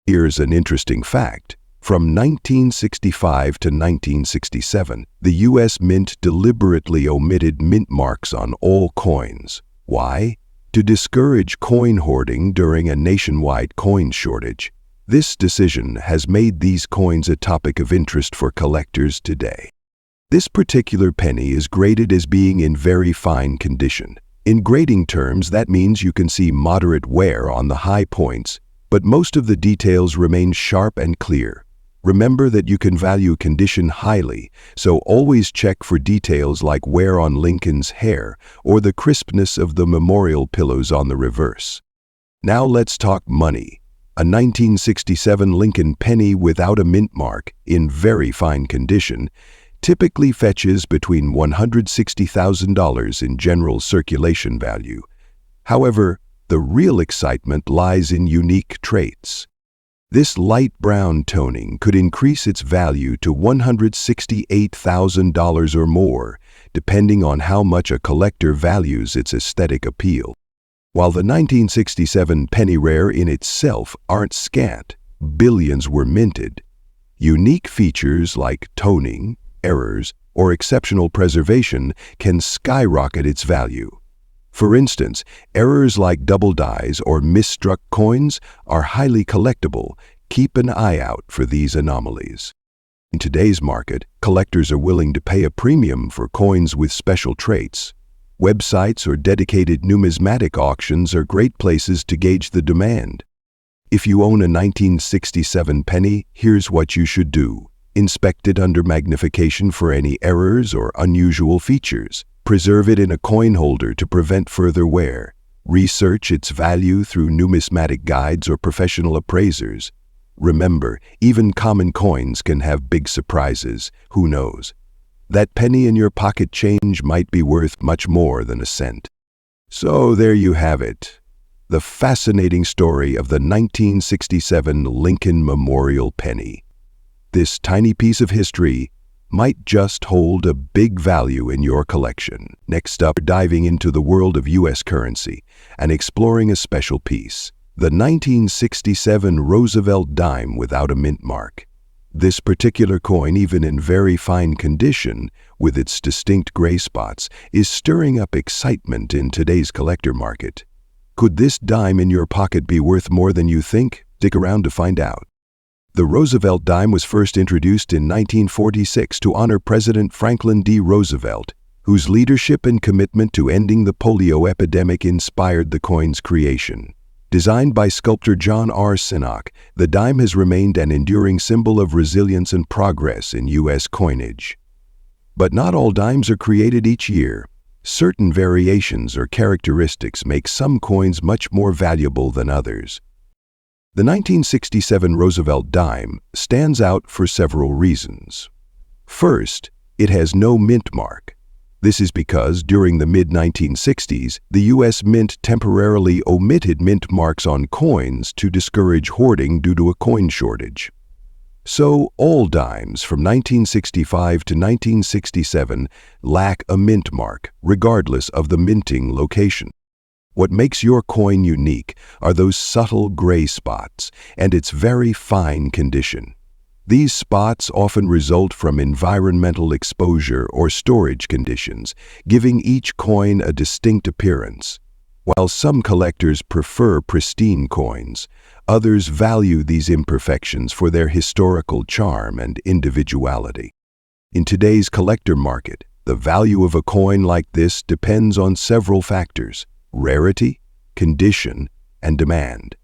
Here's an interesting fact. From 1965 to 1967, the U.S. Mint deliberately omitted mint marks on all coins. Why? To discourage coin hoarding during a nationwide coin shortage. This decision has made these coins a topic of interest for collectors today. This particular penny is graded as being in very fine condition. In grading terms, that means you can see moderate wear on the high points, but most of the details remain sharp and clear. Remember that you can value condition highly, so always check for details like wear on Lincoln's hair or the crispness of the memorial pillows on the reverse. Now let's talk money. A 1967 Lincoln penny without a mint mark, in very fine condition, typically fetches between $160,000 in general circulation value. However, the real excitement lies in unique traits. This light brown toning could increase its value to $168,000 or more, depending on how much a collector values its aesthetic appeal. While the 1967 penny rare in itself aren't scant, billions were minted. Unique features like toning, errors, or exceptional preservation can skyrocket its value. For instance, errors like double dies or misstruck coins are highly collectible. Keep an eye out for these anomalies. In today's market, collectors are willing to pay a premium for coins with special traits. Websites or dedicated numismatic auctions are great places to gauge the demand. If you own a 1967 penny, here's what you should do. Inspect it under magnification for any errors or unusual features. Preserve it in a coin holder to prevent further wear. Research its value through numismatic guides or professional appraisers. Remember, even common coins can have big surprises. Who knows? That penny in your pocket change might be worth much more than a cent. So there you have it. The fascinating story of the 1967 Lincoln Memorial penny. This tiny piece of history might just hold a big value in your collection. Next up, diving into the world of U.S. currency and exploring a special piece, the 1967 Roosevelt dime without a mint mark. This particular coin, even in very fine condition, with its distinct gray spots, is stirring up excitement in today's collector market. Could this dime in your pocket be worth more than you think? Stick around to find out. The Roosevelt dime was first introduced in 1946 to honor President Franklin D. Roosevelt, whose leadership and commitment to ending the polio epidemic inspired the coin's creation. Designed by sculptor John R. Sinnock, the dime has remained an enduring symbol of resilience and progress in U.S. coinage. But not all dimes are created each year. Certain variations or characteristics make some coins much more valuable than others. The 1967 Roosevelt dime stands out for several reasons. First, it has no mint mark. This is because during the mid-1960s, the U.S. Mint temporarily omitted mint marks on coins to discourage hoarding due to a coin shortage. So, all dimes from 1965 to 1967 lack a mint mark, regardless of the minting location. What makes your coin unique are those subtle gray spots and its very fine condition. These spots often result from environmental exposure or storage conditions, giving each coin a distinct appearance. While some collectors prefer pristine coins, others value these imperfections for their historical charm and individuality. In today's collector market, the value of a coin like this depends on several factors: rarity, condition, and demand.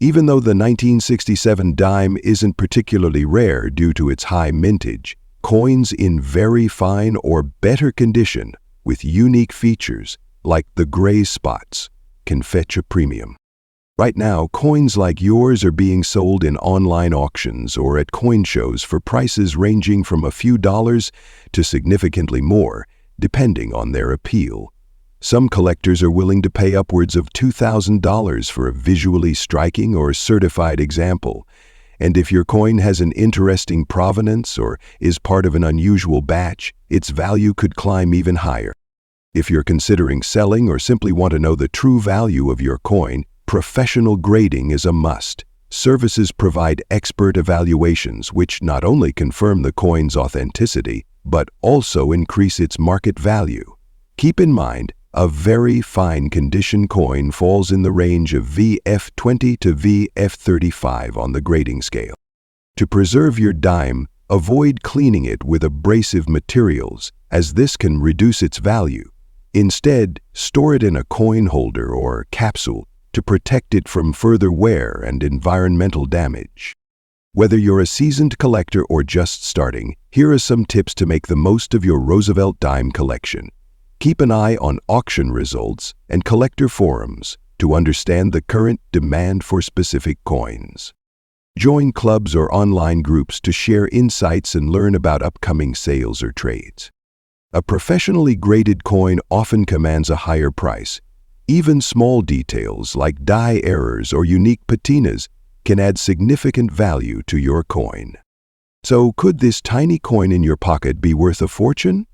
Even though the 1967 dime isn't particularly rare due to its high mintage, coins in very fine or better condition with unique features like the gray spots can fetch a premium. Right now, coins like yours are being sold in online auctions or at coin shows for prices ranging from a few dollars to significantly more, depending on their appeal. Some collectors are willing to pay upwards of $2,000 for a visually striking or certified example. And if your coin has an interesting provenance or is part of an unusual batch, its value could climb even higher. If you're considering selling or simply want to know the true value of your coin, professional grading is a must. Services provide expert evaluations which not only confirm the coin's authenticity, but also increase its market value. Keep in mind, a very fine condition coin falls in the range of VF20 to VF35 on the grading scale. To preserve your dime, avoid cleaning it with abrasive materials, as this can reduce its value. Instead, store it in a coin holder or capsule to protect it from further wear and environmental damage. Whether you're a seasoned collector or just starting, here are some tips to make the most of your Roosevelt dime collection. Keep an eye on auction results and collector forums to understand the current demand for specific coins. Join clubs or online groups to share insights and learn about upcoming sales or trades. A professionally graded coin often commands a higher price. Even small details like die errors or unique patinas can add significant value to your coin. So, could this tiny coin in your pocket be worth a fortune?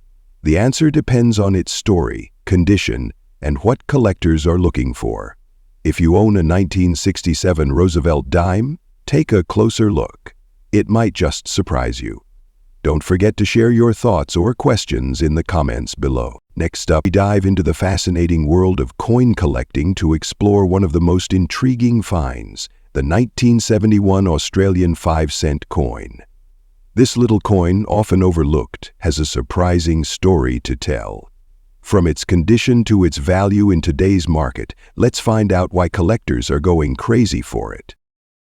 The answer depends on its story, condition, and what collectors are looking for. If you own a 1967 Roosevelt dime, take a closer look. It might just surprise you. Don't forget to share your thoughts or questions in the comments below. Next up, we dive into the fascinating world of coin collecting to explore one of the most intriguing finds, the 1971 Australian 5-cent coin. This little coin, often overlooked, has a surprising story to tell. From its condition to its value in today's market, let's find out why collectors are going crazy for it.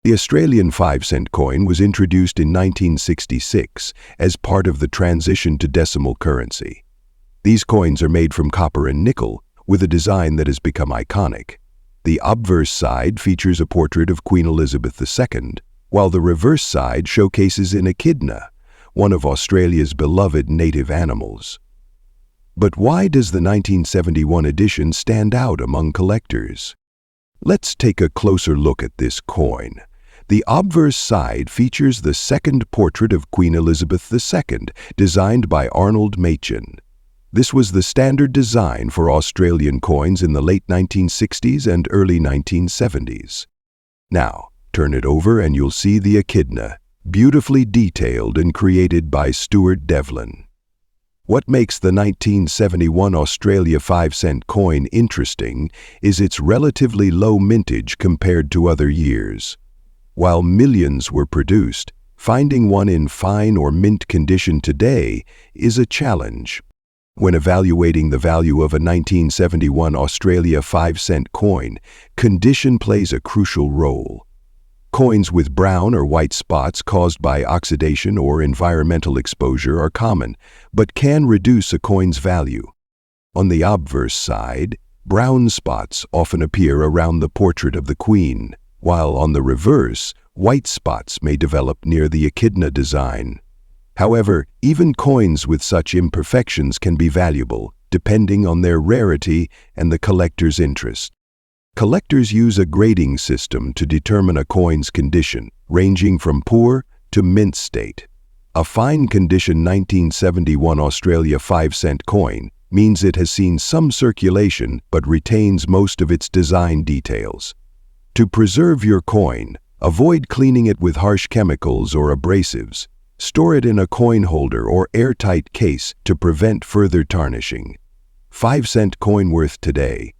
The Australian 5-cent coin was introduced in 1966 as part of the transition to decimal currency. These coins are made from copper and nickel, with a design that has become iconic. The obverse side features a portrait of Queen Elizabeth II, while the reverse side showcases an echidna, one of Australia's beloved native animals. But why does the 1971 edition stand out among collectors? Let's take a closer look at this coin. The obverse side features the second portrait of Queen Elizabeth II, designed by Arnold Machin. This was the standard design for Australian coins in the late 1960s and early 1970s. Now, turn it over and you'll see the echidna, beautifully detailed and created by Stuart Devlin. What makes the 1971 Australia 5-cent coin interesting is its relatively low mintage compared to other years. While millions were produced, finding one in fine or mint condition today is a challenge. When evaluating the value of a 1971 Australia 5-cent coin, condition plays a crucial role. Coins with brown or white spots caused by oxidation or environmental exposure are common, but can reduce a coin's value. On the obverse side, brown spots often appear around the portrait of the Queen, while on the reverse, white spots may develop near the echidna design. However, even coins with such imperfections can be valuable, depending on their rarity and the collector's interest. Collectors use a grading system to determine a coin's condition, ranging from poor to mint state. A fine condition 1971 Australia 5-cent coin means it has seen some circulation but retains most of its design details. To preserve your coin, avoid cleaning it with harsh chemicals or abrasives. Store it in a coin holder or airtight case to prevent further tarnishing. 5-cent coin worth today.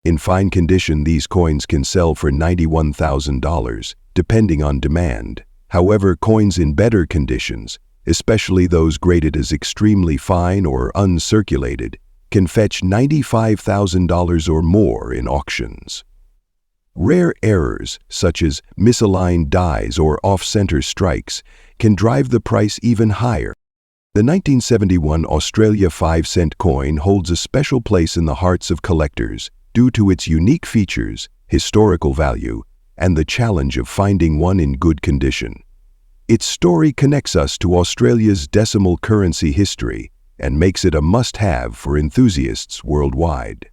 In fine condition, these coins can sell for $91,000, depending on demand. However, coins in better conditions, especially those graded as extremely fine or uncirculated, can fetch $95,000 or more in auctions. Rare errors, such as misaligned dies or off-center strikes, can drive the price even higher. The 1971 Australia 5-cent coin holds a special place in the hearts of collectors due to its unique features, historical value, and the challenge of finding one in good condition. Its story connects us to Australia's decimal currency history and makes it a must-have for enthusiasts worldwide.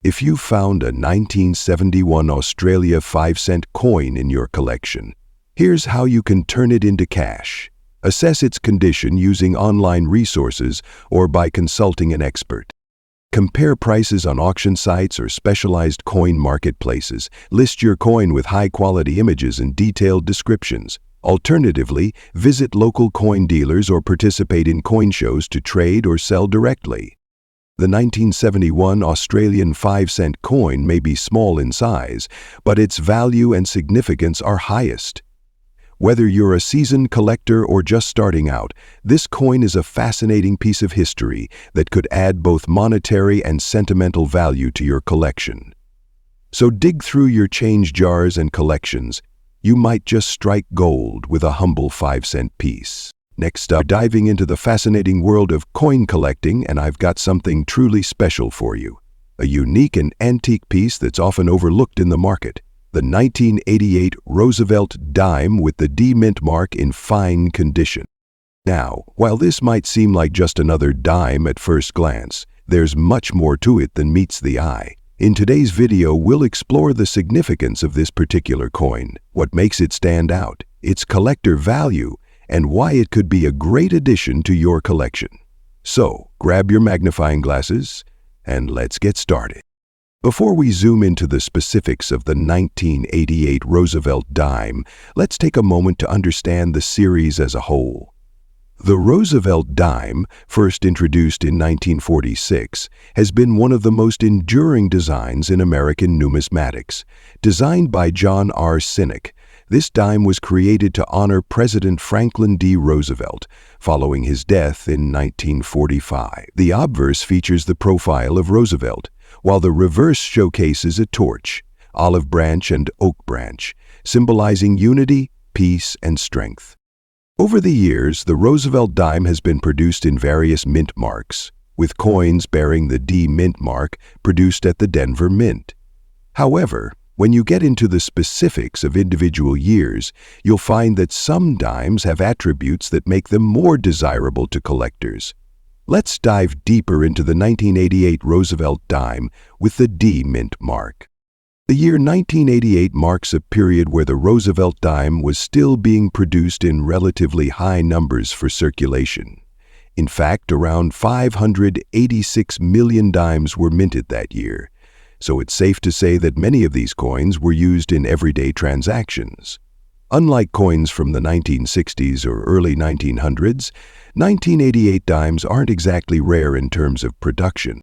If you found a 1971 Australia 5-cent coin in your collection, here's how you can turn it into cash. Assess its condition using online resources or by consulting an expert. Compare prices on auction sites or specialized coin marketplaces. List your coin with high-quality images and detailed descriptions. Alternatively, visit local coin dealers or participate in coin shows to trade or sell directly. The 1971 Australian 5-cent coin may be small in size, but its value and significance are highest. Whether you're a seasoned collector or just starting out, this coin is a fascinating piece of history that could add both monetary and sentimental value to your collection. So dig through your change jars and collections. You might just strike gold with a humble 5-cent piece. Next up, diving into the fascinating world of coin collecting, and I've got something truly special for you. A unique and antique piece that's often overlooked in the market. The 1988 Roosevelt dime with the D mint mark in fine condition. Now, while this might seem like just another dime at first glance, there's much more to it than meets the eye. In today's video, we'll explore the significance of this particular coin, what makes it stand out, its collector value, and why it could be a great addition to your collection. So, grab your magnifying glasses, and let's get started. Before we zoom into the specifics of the 1988 Roosevelt dime, let's take a moment to understand the series as a whole. The Roosevelt dime, first introduced in 1946, has been one of the most enduring designs in American numismatics. Designed by John R. Sinek, this dime was created to honor President Franklin D. Roosevelt following his death in 1945. The obverse features the profile of Roosevelt, while the reverse showcases a torch, olive branch and oak branch, symbolizing unity, peace, and strength. Over the years, the Roosevelt dime has been produced in various mint marks, with coins bearing the D mint mark produced at the Denver Mint. However, when you get into the specifics of individual years, you'll find that some dimes have attributes that make them more desirable to collectors. Let's dive deeper into the 1988 Roosevelt dime with the D mint mark. The year 1988 marks a period where the Roosevelt dime was still being produced in relatively high numbers for circulation. In fact, around 586 million dimes were minted that year, so it's safe to say that many of these coins were used in everyday transactions. Unlike coins from the 1960s or early 1900s, 1988 dimes aren't exactly rare in terms of production.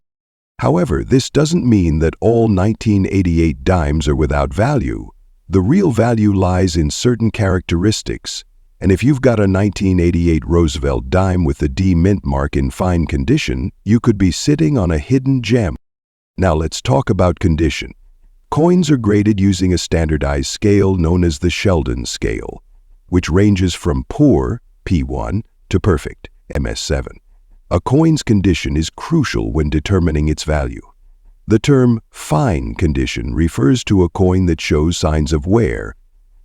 However, this doesn't mean that all 1988 dimes are without value. The real value lies in certain characteristics, and if you've got a 1988 Roosevelt dime with the D mint mark in fine condition, you could be sitting on a hidden gem. Now let's talk about condition. Coins are graded using a standardized scale known as the Sheldon scale, which ranges from poor, P1, to perfect, MS7. A coin's condition is crucial when determining its value. The term fine condition refers to a coin that shows signs of wear,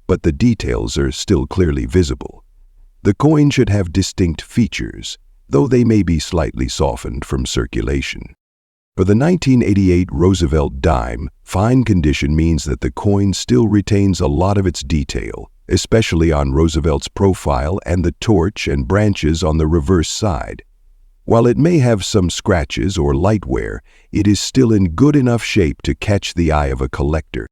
but the details are still clearly visible. The coin should have distinct features, though they may be slightly softened from circulation. For the 1988 Roosevelt dime, fine condition means that the coin still retains a lot of its detail, especially on Roosevelt's profile and the torch and branches on the reverse side. While it may have some scratches or light wear, it is still in good enough shape to catch the eye of a collector.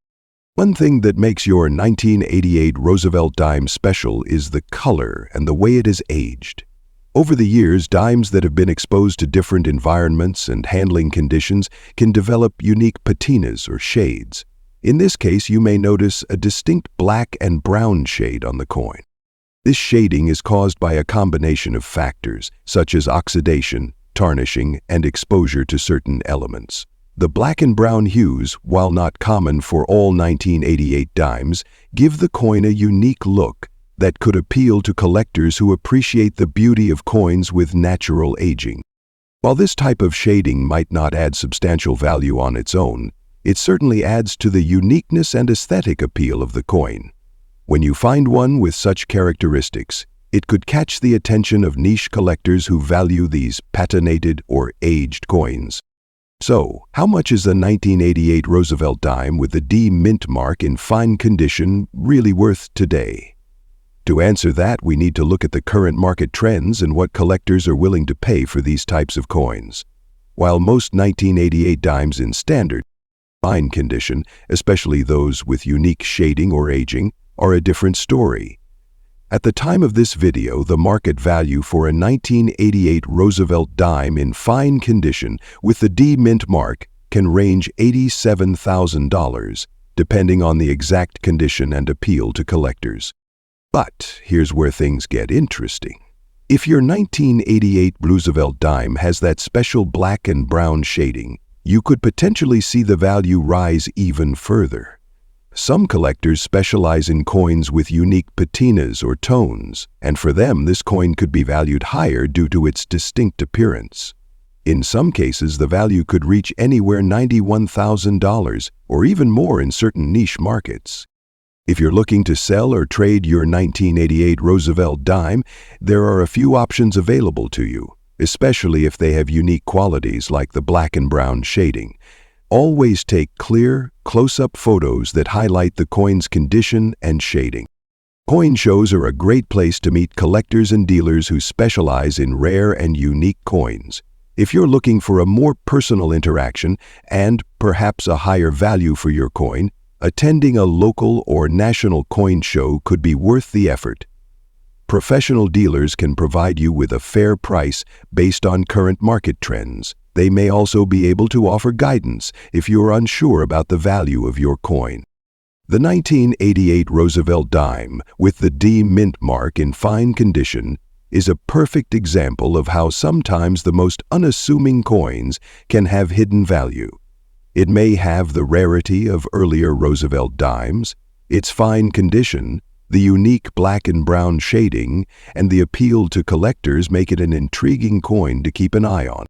One thing that makes your 1988 Roosevelt dime special is the color and the way it is aged. Over the years, dimes that have been exposed to different environments and handling conditions can develop unique patinas or shades. In this case, you may notice a distinct black and brown shade on the coin. This shading is caused by a combination of factors, such as oxidation, tarnishing, and exposure to certain elements. The black and brown hues, while not common for all 1988 dimes, give the coin a unique look that could appeal to collectors who appreciate the beauty of coins with natural aging. While this type of shading might not add substantial value on its own, it certainly adds to the uniqueness and aesthetic appeal of the coin. When you find one with such characteristics, it could catch the attention of niche collectors who value these patinated or aged coins. So, how much is the 1988 Roosevelt dime with the D mint mark in fine condition really worth today? To answer that, we need to look at the current market trends and what collectors are willing to pay for these types of coins. While most 1988 dimes in standard, fine condition, especially those with unique shading or aging, are a different story. At the time of this video, the market value for a 1988 Roosevelt dime in fine condition with the D mint mark can range $87,000, depending on the exact condition and appeal to collectors. But here's where things get interesting. If your 1988 Roosevelt dime has that special black and brown shading, you could potentially see the value rise even further. Some collectors specialize in coins with unique patinas or tones, and for them this coin could be valued higher due to its distinct appearance. In some cases, the value could reach anywhere $91,000 or even more in certain niche markets. If you're looking to sell or trade your 1988 Roosevelt dime, there are a few options available to you, especially if they have unique qualities like the black and brown shading. Always take clear, close-up photos that highlight the coin's condition and shading. Coin shows are a great place to meet collectors and dealers who specialize in rare and unique coins. If you're looking for a more personal interaction and perhaps a higher value for your coin, attending a local or national coin show could be worth the effort. Professional dealers can provide you with a fair price based on current market trends. They may also be able to offer guidance if you're unsure about the value of your coin. The 1988 Roosevelt dime with the D mint mark in fine condition is a perfect example of how sometimes the most unassuming coins can have hidden value. It may have the rarity of earlier Roosevelt dimes, its fine condition, the unique black and brown shading, and the appeal to collectors make it an intriguing coin to keep an eye on.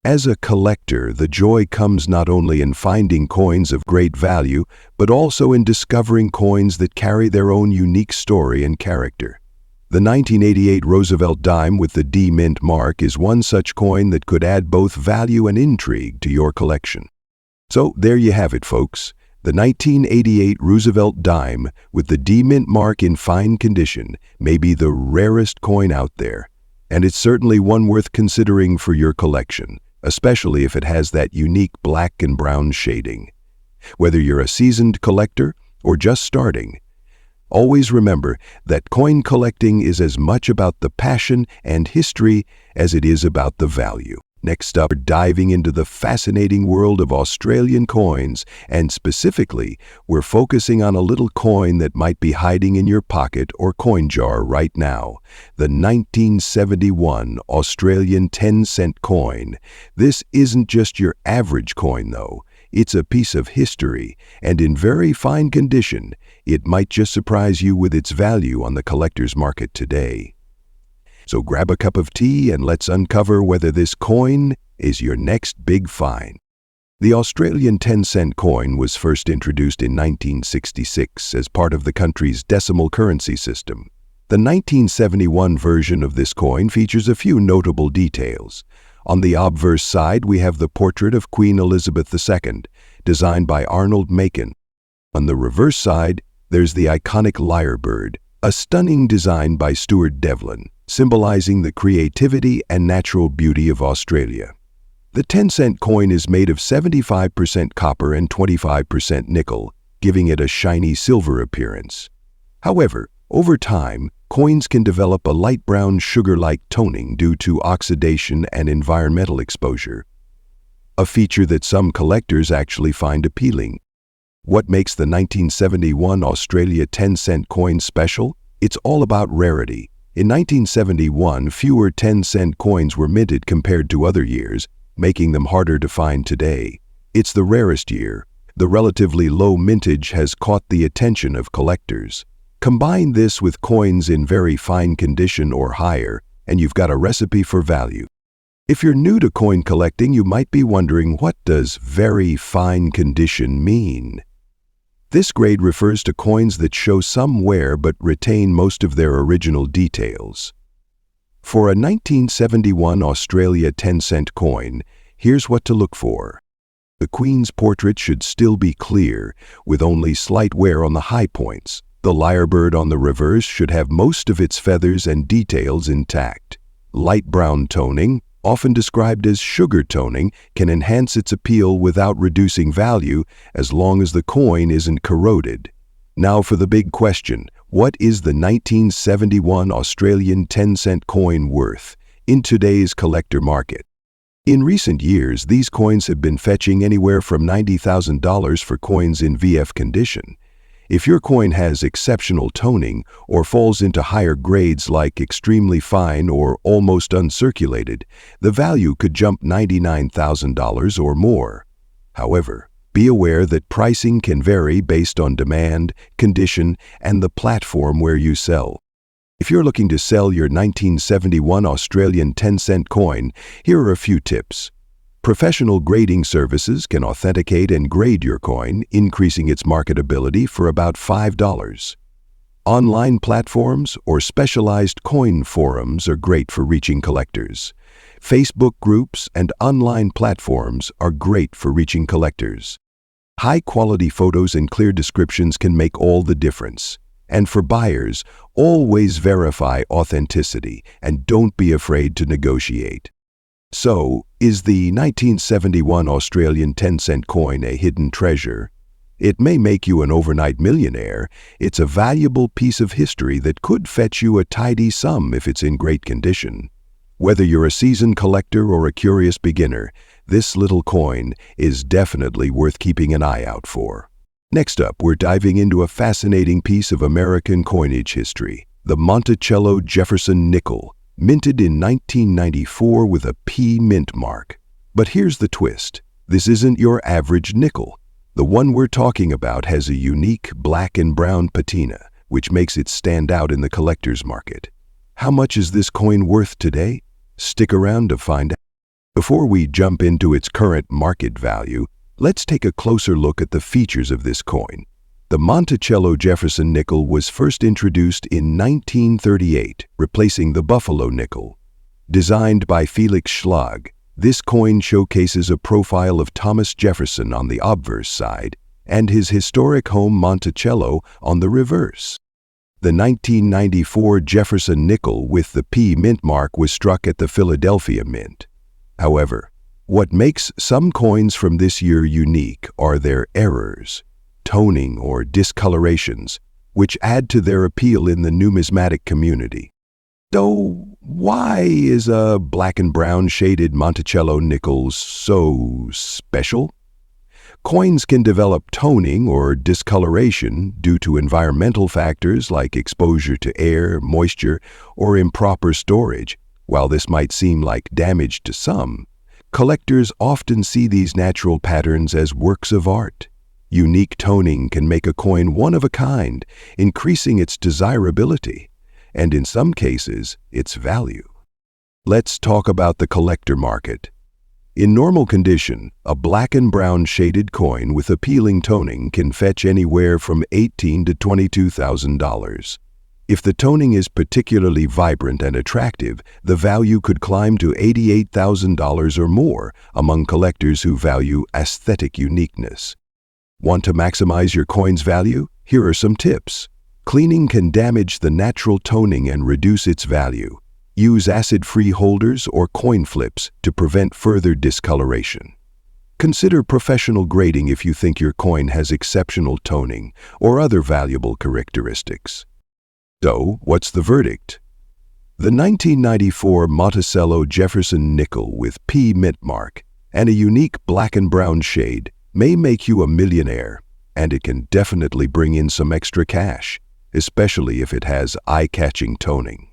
As a collector, the joy comes not only in finding coins of great value, but also in discovering coins that carry their own unique story and character. The 1988 Roosevelt dime with the D mint mark is one such coin that could add both value and intrigue to your collection. So there you have it, folks. The 1988 Roosevelt dime with the D mint mark in fine condition may be the rarest coin out there, and it's certainly one worth considering for your collection, especially if it has that unique black and brown shading. Whether you're a seasoned collector or just starting, always remember that coin collecting is as much about the passion and history as it is about the value. Next up, we're diving into the fascinating world of Australian coins, and specifically, we're focusing on a little coin that might be hiding in your pocket or coin jar right now, the 1971 Australian 10-cent coin. This isn't just your average coin, though. It's a piece of history, and in very fine condition, it might just surprise you with its value on the collector's market today. So grab a cup of tea and let's uncover whether this coin is your next big find. The Australian 10-cent coin was first introduced in 1966 as part of the country's decimal currency system. The 1971 version of this coin features a few notable details. On the obverse side, we have the portrait of Queen Elizabeth II, designed by Arnold Macon. On the reverse side, there's the iconic lyrebird, a stunning design by Stuart Devlin, symbolizing the creativity and natural beauty of Australia. The 10-cent coin is made of 75% copper and 25% nickel, giving it a shiny silver appearance. However, over time, coins can develop a light brown sugar-like toning due to oxidation and environmental exposure, a feature that some collectors actually find appealing. What makes the 1971 Australia 10-cent coin special? It's all about rarity. In 1971, fewer 10-cent coins were minted compared to other years, making them harder to find today. It's the rarest year. The relatively low mintage has caught the attention of collectors. Combine this with coins in very fine condition or higher, and you've got a recipe for value. If you're new to coin collecting, you might be wondering, what does very fine condition mean? This grade refers to coins that show some wear but retain most of their original details. For a 1971 Australia 10-cent coin, here's what to look for. The Queen's portrait should still be clear, with only slight wear on the high points. The lyrebird on the reverse should have most of its feathers and details intact. Light brown toning, often described as sugar toning, can enhance its appeal without reducing value as long as the coin isn't corroded. Now for the big question, what is the 1971 Australian 10-cent coin worth in today's collector market? In recent years, these coins have been fetching anywhere from $90,000 for coins in VF condition. If your coin has exceptional toning or falls into higher grades like extremely fine or almost uncirculated, the value could jump $99,000 or more. However, be aware that pricing can vary based on demand, condition, and the platform where you sell. If you're looking to sell your 1971 Australian 10-cent coin, here are a few tips. Professional grading services can authenticate and grade your coin, increasing its marketability for about $5. Online platforms or specialized coin forums are great for reaching collectors. Facebook groups and online platforms are great for reaching collectors. High-quality photos and clear descriptions can make all the difference. And for buyers, always verify authenticity and don't be afraid to negotiate. So, is the 1971 Australian 10-cent coin a hidden treasure? It may make you an overnight millionaire. It's a valuable piece of history that could fetch you a tidy sum if it's in great condition. Whether you're a seasoned collector or a curious beginner, this little coin is definitely worth keeping an eye out for. Next up, we're diving into a fascinating piece of American coinage history, the Monticello Jefferson nickel, minted in 1994 with a P mint mark. But here's the twist. This isn't your average nickel. The one we're talking about has a unique black and brown patina, which makes it stand out in the collector's market. How much is this coin worth today? Stick around to find out. Before we jump into its current market value, let's take a closer look at the features of this coin. The Monticello Jefferson nickel was first introduced in 1938, replacing the Buffalo nickel. Designed by Felix Schlag, this coin showcases a profile of Thomas Jefferson on the obverse side and his historic home Monticello on the reverse. The 1994 Jefferson nickel with the P mint mark was struck at the Philadelphia Mint. However, what makes some coins from this year unique are their errors, toning or discolorations, which add to their appeal in the numismatic community. So, why is a black and brown shaded Monticello nickel so special? Coins can develop toning or discoloration due to environmental factors like exposure to air, moisture, or improper storage. While this might seem like damage to some, collectors often see these natural patterns as works of art. Unique toning can make a coin one of a kind, increasing its desirability, and in some cases, its value. Let's talk about the collector market. In normal condition, a black and brown shaded coin with appealing toning can fetch anywhere from $18,000 to $22,000. If the toning is particularly vibrant and attractive, the value could climb to $88,000 or more among collectors who value aesthetic uniqueness. Want to maximize your coin's value? Here are some tips. Cleaning can damage the natural toning and reduce its value. Use acid-free holders or coin flips to prevent further discoloration. Consider professional grading if you think your coin has exceptional toning or other valuable characteristics. So, what's the verdict? The 1994 Monticello Jefferson nickel with P mint mark and a unique black and brown shade may make you a millionaire, and it can definitely bring in some extra cash, especially if it has eye-catching toning.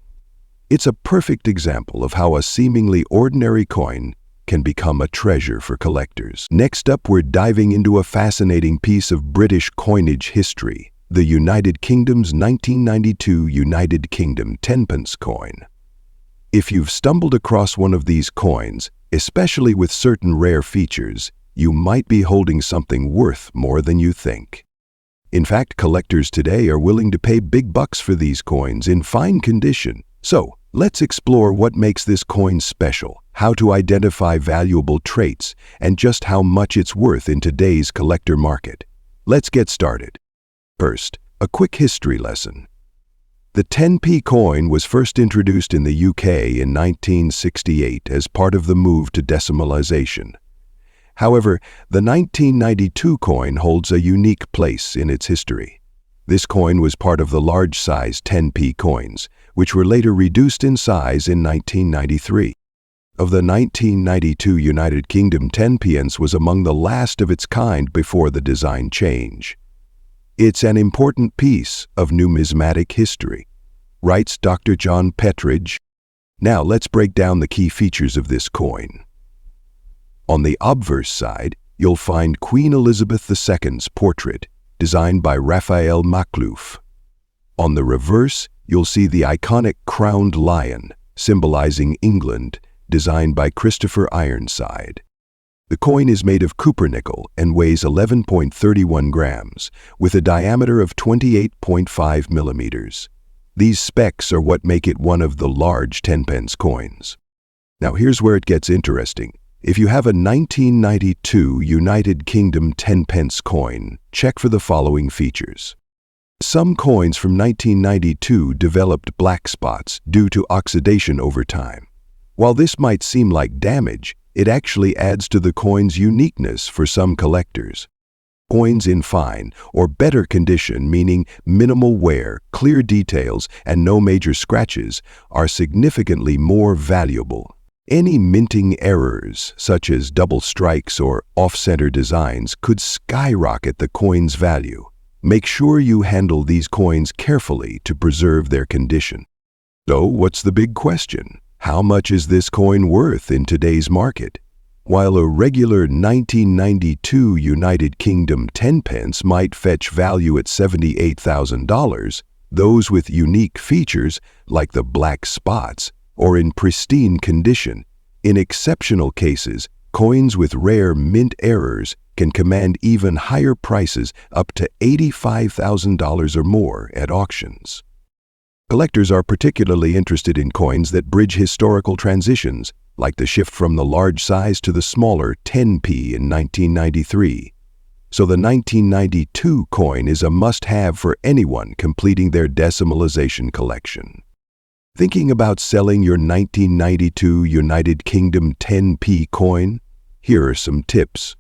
It's a perfect example of how a seemingly ordinary coin can become a treasure for collectors. Next up, we're diving into a fascinating piece of British coinage history, the United Kingdom's 1992 United Kingdom 10p coin. If you've stumbled across one of these coins, especially with certain rare features, you might be holding something worth more than you think. In fact, collectors today are willing to pay big bucks for these coins in fine condition. So, let's explore what makes this coin special, how to identify valuable traits, and just how much it's worth in today's collector market. Let's get started. First, a quick history lesson. The 10p coin was first introduced in the UK in 1968 as part of the move to decimalization. However, the 1992 coin holds a unique place in its history. This coin was part of the large-size 10p coins, which were later reduced in size in 1993. Of the 1992 United Kingdom 10pence was among the last of its kind before the design change. It's an important piece of numismatic history, writes Dr. John Pettridge. Now let's break down the key features of this coin. On the obverse side, you'll find Queen Elizabeth II's portrait, designed by Raphael Maklouf. On the reverse, you'll see the iconic crowned lion, symbolizing England, designed by Christopher Ironside. The coin is made of cupronickel and weighs 11.31 grams, with a diameter of 28.5 millimeters. These specs are what make it one of the large 10p coins. Now here's where it gets interesting. If you have a 1992 United Kingdom 10p coin, check for the following features. Some coins from 1992 developed black spots due to oxidation over time. While this might seem like damage, it actually adds to the coin's uniqueness for some collectors. Coins in fine or better condition, meaning minimal wear, clear details, and no major scratches, are significantly more valuable. Any minting errors, such as double strikes or off-center designs, could skyrocket the coin's value. Make sure you handle these coins carefully to preserve their condition. So, what's the big question? How much is this coin worth in today's market? While a regular 1992 United Kingdom 10p might fetch value at $78,000, those with unique features, like the black spots, or in pristine condition. In exceptional cases, coins with rare mint errors can command even higher prices, up to $85,000 or more at auctions. Collectors are particularly interested in coins that bridge historical transitions, like the shift from the large size to the smaller 10p in 1993. So the 1992 coin is a must-have for anyone completing their decimalization collection. Thinking about selling your 1992 United Kingdom 10p coin? Here are some tips.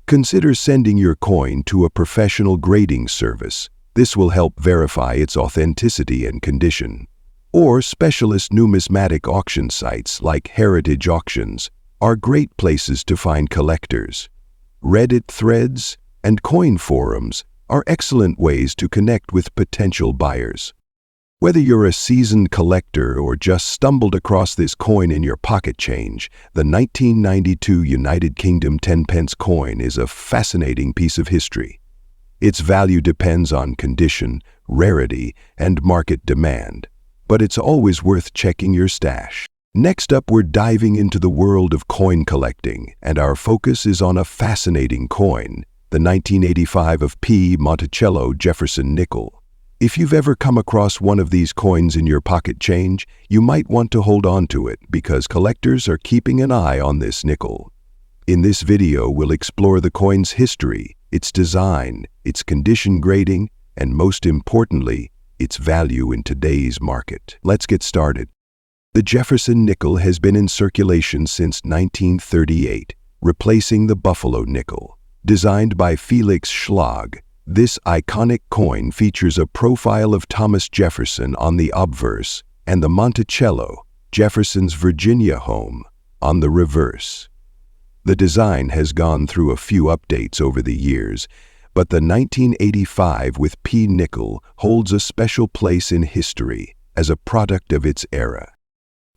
Consider sending your coin to a professional grading service. This will help verify its authenticity and condition. Or specialist numismatic auction sites like Heritage Auctions are great places to find collectors. Reddit threads and coin forums are excellent ways to connect with potential buyers. Whether you're a seasoned collector or just stumbled across this coin in your pocket change, the 1992 United Kingdom 10p coin is a fascinating piece of history. Its value depends on condition, rarity, and market demand, but it's always worth checking your stash. Next up, we're diving into the world of coin collecting, and our focus is on a fascinating coin, the 1985 of P. Monticello Jefferson nickel. If you've ever come across one of these coins in your pocket change, you might want to hold on to it because collectors are keeping an eye on this nickel. In this video, we'll explore the coin's history, its design, its condition grading, and most importantly, its value in today's market. Let's get started. The Jefferson nickel has been in circulation since 1938, replacing the Buffalo nickel. Designed by Felix Schlag, this iconic coin features a profile of Thomas Jefferson on the obverse and the Monticello, Jefferson's Virginia home, on the reverse. The design has gone through a few updates over the years, but the 1985 with P nickel holds a special place in history as a product of its era.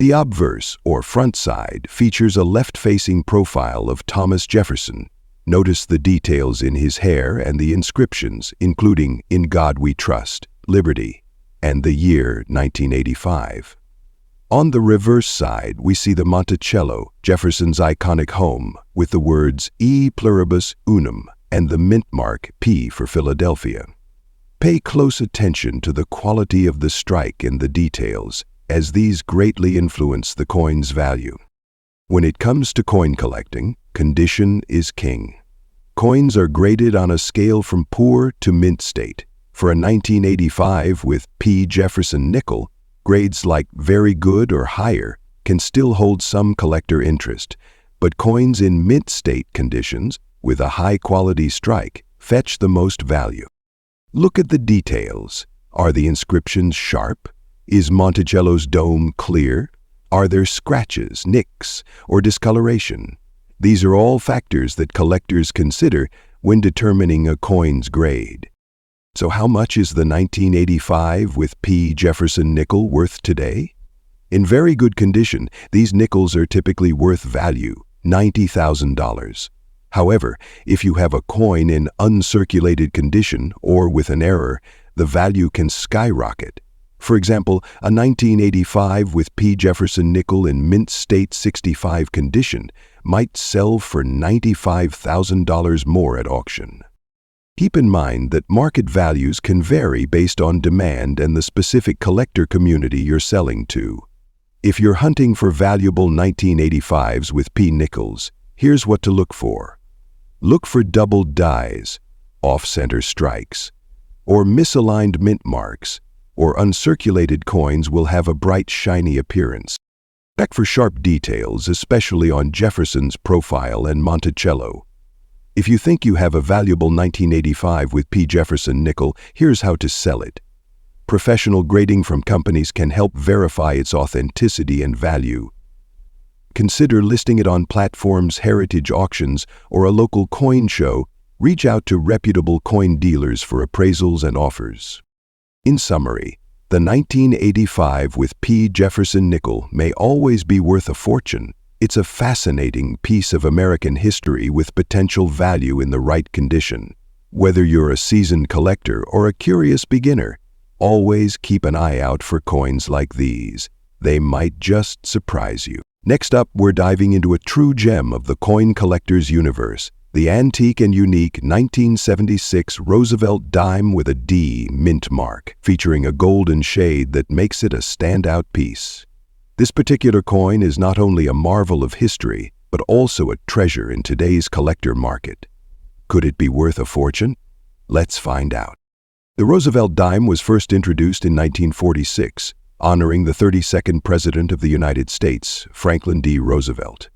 The obverse, or front side, features a left-facing profile of Thomas Jefferson. Notice the details in his hair and the inscriptions, including "In God We Trust," "Liberty," and the year 1985. On the reverse side, we see the Monticello, Jefferson's iconic home, with the words "E Pluribus Unum" and the mint mark P for Philadelphia. Pay close attention to the quality of the strike and the details, as these greatly influence the coin's value. When it comes to coin collecting, condition is king. Coins are graded on a scale from poor to mint state. For a 1985 with P. Jefferson nickel, grades like very good or higher can still hold some collector interest, but coins in mint state conditions with a high-quality strike fetch the most value. Look at the details. Are the inscriptions sharp? Is Monticello's dome clear? Are there scratches, nicks, or discoloration? These are all factors that collectors consider when determining a coin's grade. So how much is the 1985 with P. Jefferson nickel worth today? In very good condition, these nickels are typically worth value, $90,000. However, if you have a coin in uncirculated condition or with an error, the value can skyrocket. For example, a 1985 with P. Jefferson nickel in mint state 65 condition might sell for $95,000 more at auction. Keep in mind that market values can vary based on demand and the specific collector community you're selling to. If you're hunting for valuable 1985s with P nickels, here's what to look for. Look for doubled dies, off-center strikes, or misaligned mint marks, or uncirculated coins will have a bright, shiny appearance. Check for sharp details, especially on Jefferson's profile and Monticello. If you think you have a valuable 1985 with P. Jefferson nickel, here's how to sell it. Professional grading from companies can help verify its authenticity and value. Consider listing it on platforms, heritage auctions, or a local coin show. Reach out to reputable coin dealers for appraisals and offers. In summary, the 1985 with P. Jefferson nickel may always be worth a fortune. It's a fascinating piece of American history with potential value in the right condition. Whether you're a seasoned collector or a curious beginner, always keep an eye out for coins like these. They might just surprise you. Next up, we're diving into a true gem of the coin collector's universe, the antique and unique 1976 Roosevelt dime with a D mint mark, featuring a golden shade that makes it a standout piece. This particular coin is not only a marvel of history, but also a treasure in today's collector market. Could it be worth a fortune? Let's find out. The Roosevelt dime was first introduced in 1946, honoring the 32nd President of the United States, Franklin D. Roosevelt.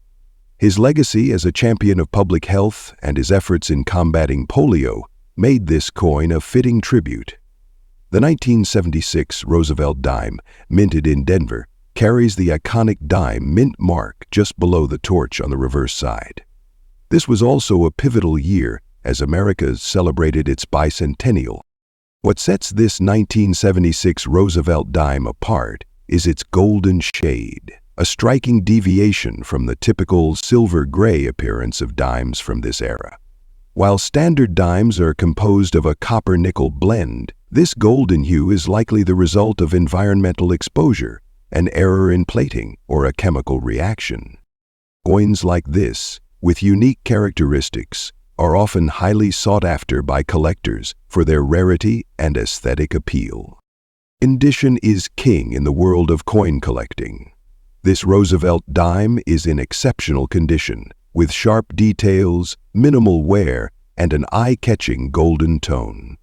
His legacy as a champion of public health and his efforts in combating polio made this coin a fitting tribute. The 1976 Roosevelt dime, minted in Denver, carries the iconic dime mint mark just below the torch on the reverse side. This was also a pivotal year as America celebrated its bicentennial. What sets this 1976 Roosevelt dime apart is its golden shade, a striking deviation from the typical silver-gray appearance of dimes from this era. While standard dimes are composed of a copper-nickel blend, this golden hue is likely the result of environmental exposure, an error in plating, or a chemical reaction. Coins like this, with unique characteristics, are often highly sought after by collectors for their rarity and aesthetic appeal. Condition is king in the world of coin collecting. This Roosevelt dime is in exceptional condition, with sharp details, minimal wear, and an eye-catching golden tone.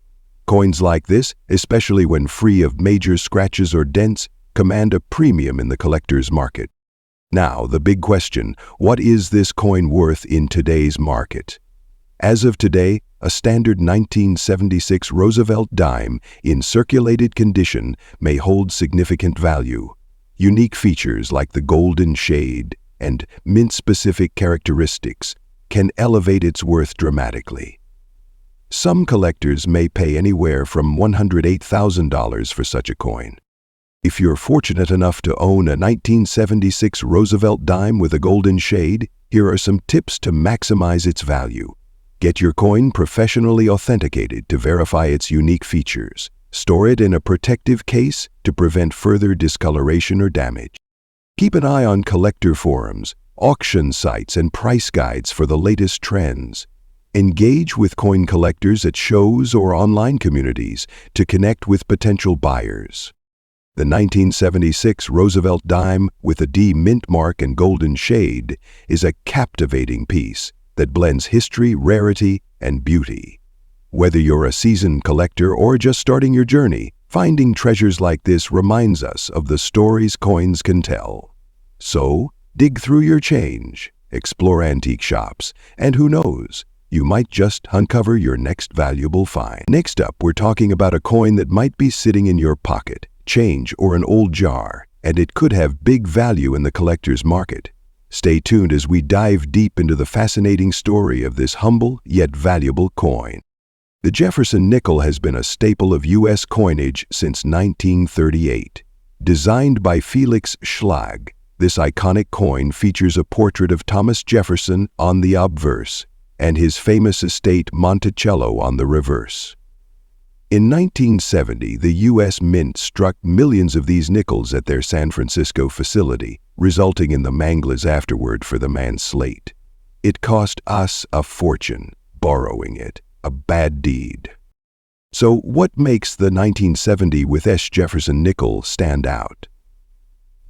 Coins like this, especially when free of major scratches or dents, command a premium in the collector's market. Now, the big question, what is this coin worth in today's market? As of today, a standard 1976 Roosevelt dime in circulated condition may hold significant value. Unique features like the golden shade and mint-specific characteristics can elevate its worth dramatically. Some collectors may pay anywhere from $108,000 for such a coin. If you're fortunate enough to own a 1976 Roosevelt dime with a golden shade, here are some tips to maximize its value. Get your coin professionally authenticated to verify its unique features. Store it in a protective case to prevent further discoloration or damage. Keep an eye on collector forums, auction sites, and price guides for the latest trends. Engage with coin collectors at shows or online communities to connect with potential buyers. The 1976 Roosevelt dime with a D mint mark and golden shade is a captivating piece that blends history, rarity, and beauty. Whether you're a seasoned collector or just starting your journey, finding treasures like this reminds us of the stories coins can tell. So, dig through your change, explore antique shops, and who knows, you might just uncover your next valuable find. Next up, we're talking about a coin that might be sitting in your pocket, change, or an old jar, and it could have big value in the collector's market. Stay tuned as we dive deep into the fascinating story of this humble yet valuable coin. The Jefferson nickel has been a staple of U.S. coinage since 1938. Designed by Felix Schlag, this iconic coin features a portrait of Thomas Jefferson on the obverse and his famous estate Monticello on the reverse. In 1970, the U.S. Mint struck millions of these nickels at their San Francisco facility, resulting in the manglers afterward for the man's slate. It cost us a fortune, borrowing it, a bad deed. So what makes the 1970 with S. Jefferson nickel stand out?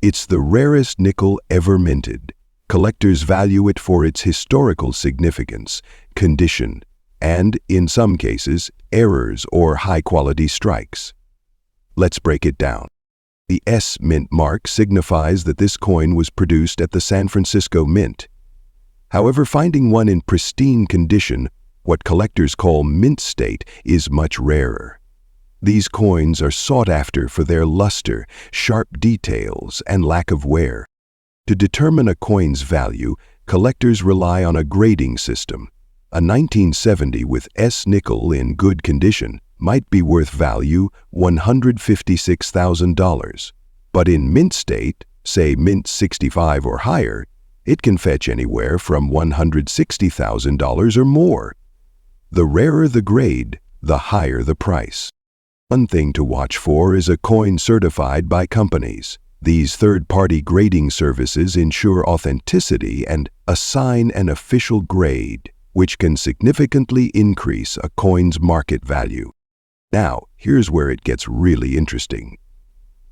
It's the rarest nickel ever minted. Collectors value it for its historical significance, condition, and, in some cases, errors or high-quality strikes. Let's break it down. The S Mint mark signifies that this coin was produced at the San Francisco Mint. However, finding one in pristine condition, what collectors call mint state, is much rarer. These coins are sought after for their luster, sharp details, and lack of wear. To determine a coin's value, collectors rely on a grading system. A 1970 with S nickel in good condition might be worth value $156,000. But in mint state, say mint 65 or higher, it can fetch anywhere from $160,000 or more. The rarer the grade, the higher the price. One thing to watch for is a coin certified by companies. These third-party grading services ensure authenticity and assign an official grade, which can significantly increase a coin's market value. Now, here's where it gets really interesting.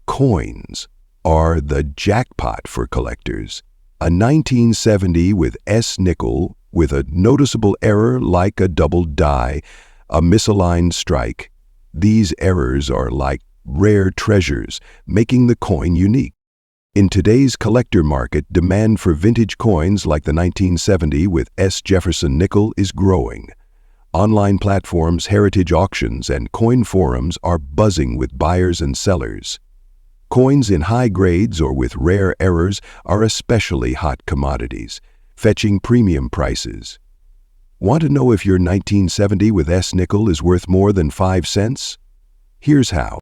Coins are the jackpot for collectors. A 1970 with S nickel with a noticeable error like a double die, a misaligned strike. These errors are like rare treasures, making the coin unique. In today's collector market, demand for vintage coins like the 1970 with S. Jefferson nickel is growing. Online platforms, heritage auctions, and coin forums are buzzing with buyers and sellers. Coins in high grades or with rare errors are especially hot commodities, fetching premium prices. Want to know if your 1970 with S nickel is worth more than 5 cents? Here's how.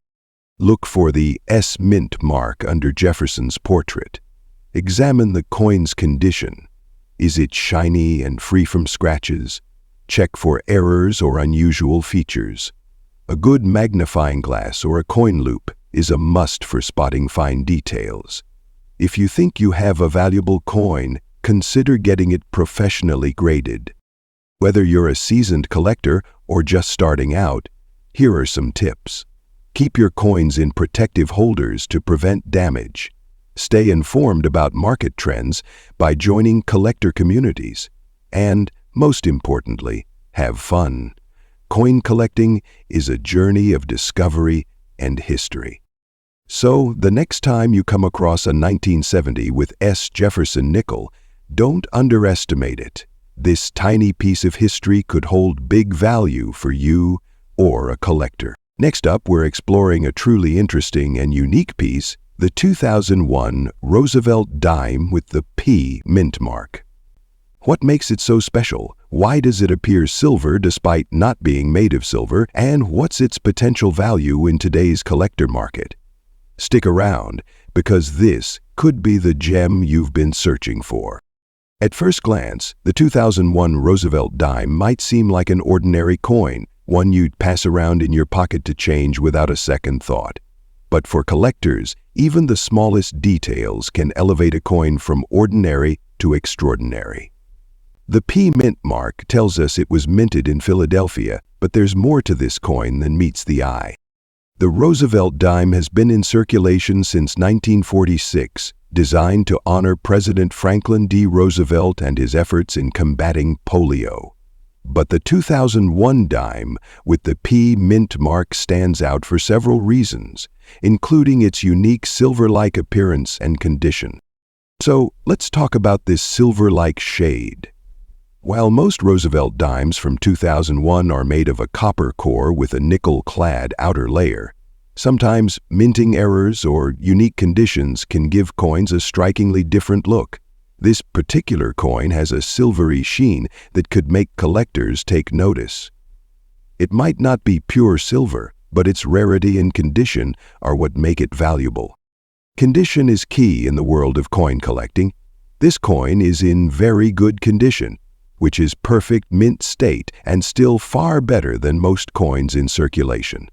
Look for the S Mint mark under Jefferson's portrait. Examine the coin's condition. Is it shiny and free from scratches? Check for errors or unusual features. A good magnifying glass or a coin loop is a must for spotting fine details. If you think you have a valuable coin, consider getting it professionally graded. Whether you're a seasoned collector or just starting out, here are some tips. Keep your coins in protective holders to prevent damage. Stay informed about market trends by joining collector communities. And, most importantly, have fun. Coin collecting is a journey of discovery and history. So, the next time you come across a 1970 with S. Jefferson nickel, don't underestimate it. This tiny piece of history could hold big value for you or a collector. Next up, we're exploring a truly interesting and unique piece, the 2001 Roosevelt dime with the P mint mark. What makes it so special? Why does it appear silver despite not being made of silver? And what's its potential value in today's collector market? Stick around, because this could be the gem you've been searching for. At first glance, the 2001 Roosevelt dime might seem like an ordinary coin, one you'd pass around in your pocket to change without a second thought. But for collectors, even the smallest details can elevate a coin from ordinary to extraordinary. The P mint mark tells us it was minted in Philadelphia, but there's more to this coin than meets the eye. The Roosevelt dime has been in circulation since 1946, designed to honor President Franklin D. Roosevelt and his efforts in combating polio. But the 2001 dime with the P mint mark stands out for several reasons, including its unique silver-like appearance and condition. So let's talk about this silver-like shade. While most Roosevelt dimes from 2001 are made of a copper core with a nickel-clad outer layer, sometimes minting errors or unique conditions can give coins a strikingly different look. This particular coin has a silvery sheen that could make collectors take notice. It might not be pure silver, but its rarity and condition are what make it valuable. Condition is key in the world of coin collecting. This coin is in very good condition, which is perfect mint state and still far better than most coins in circulation.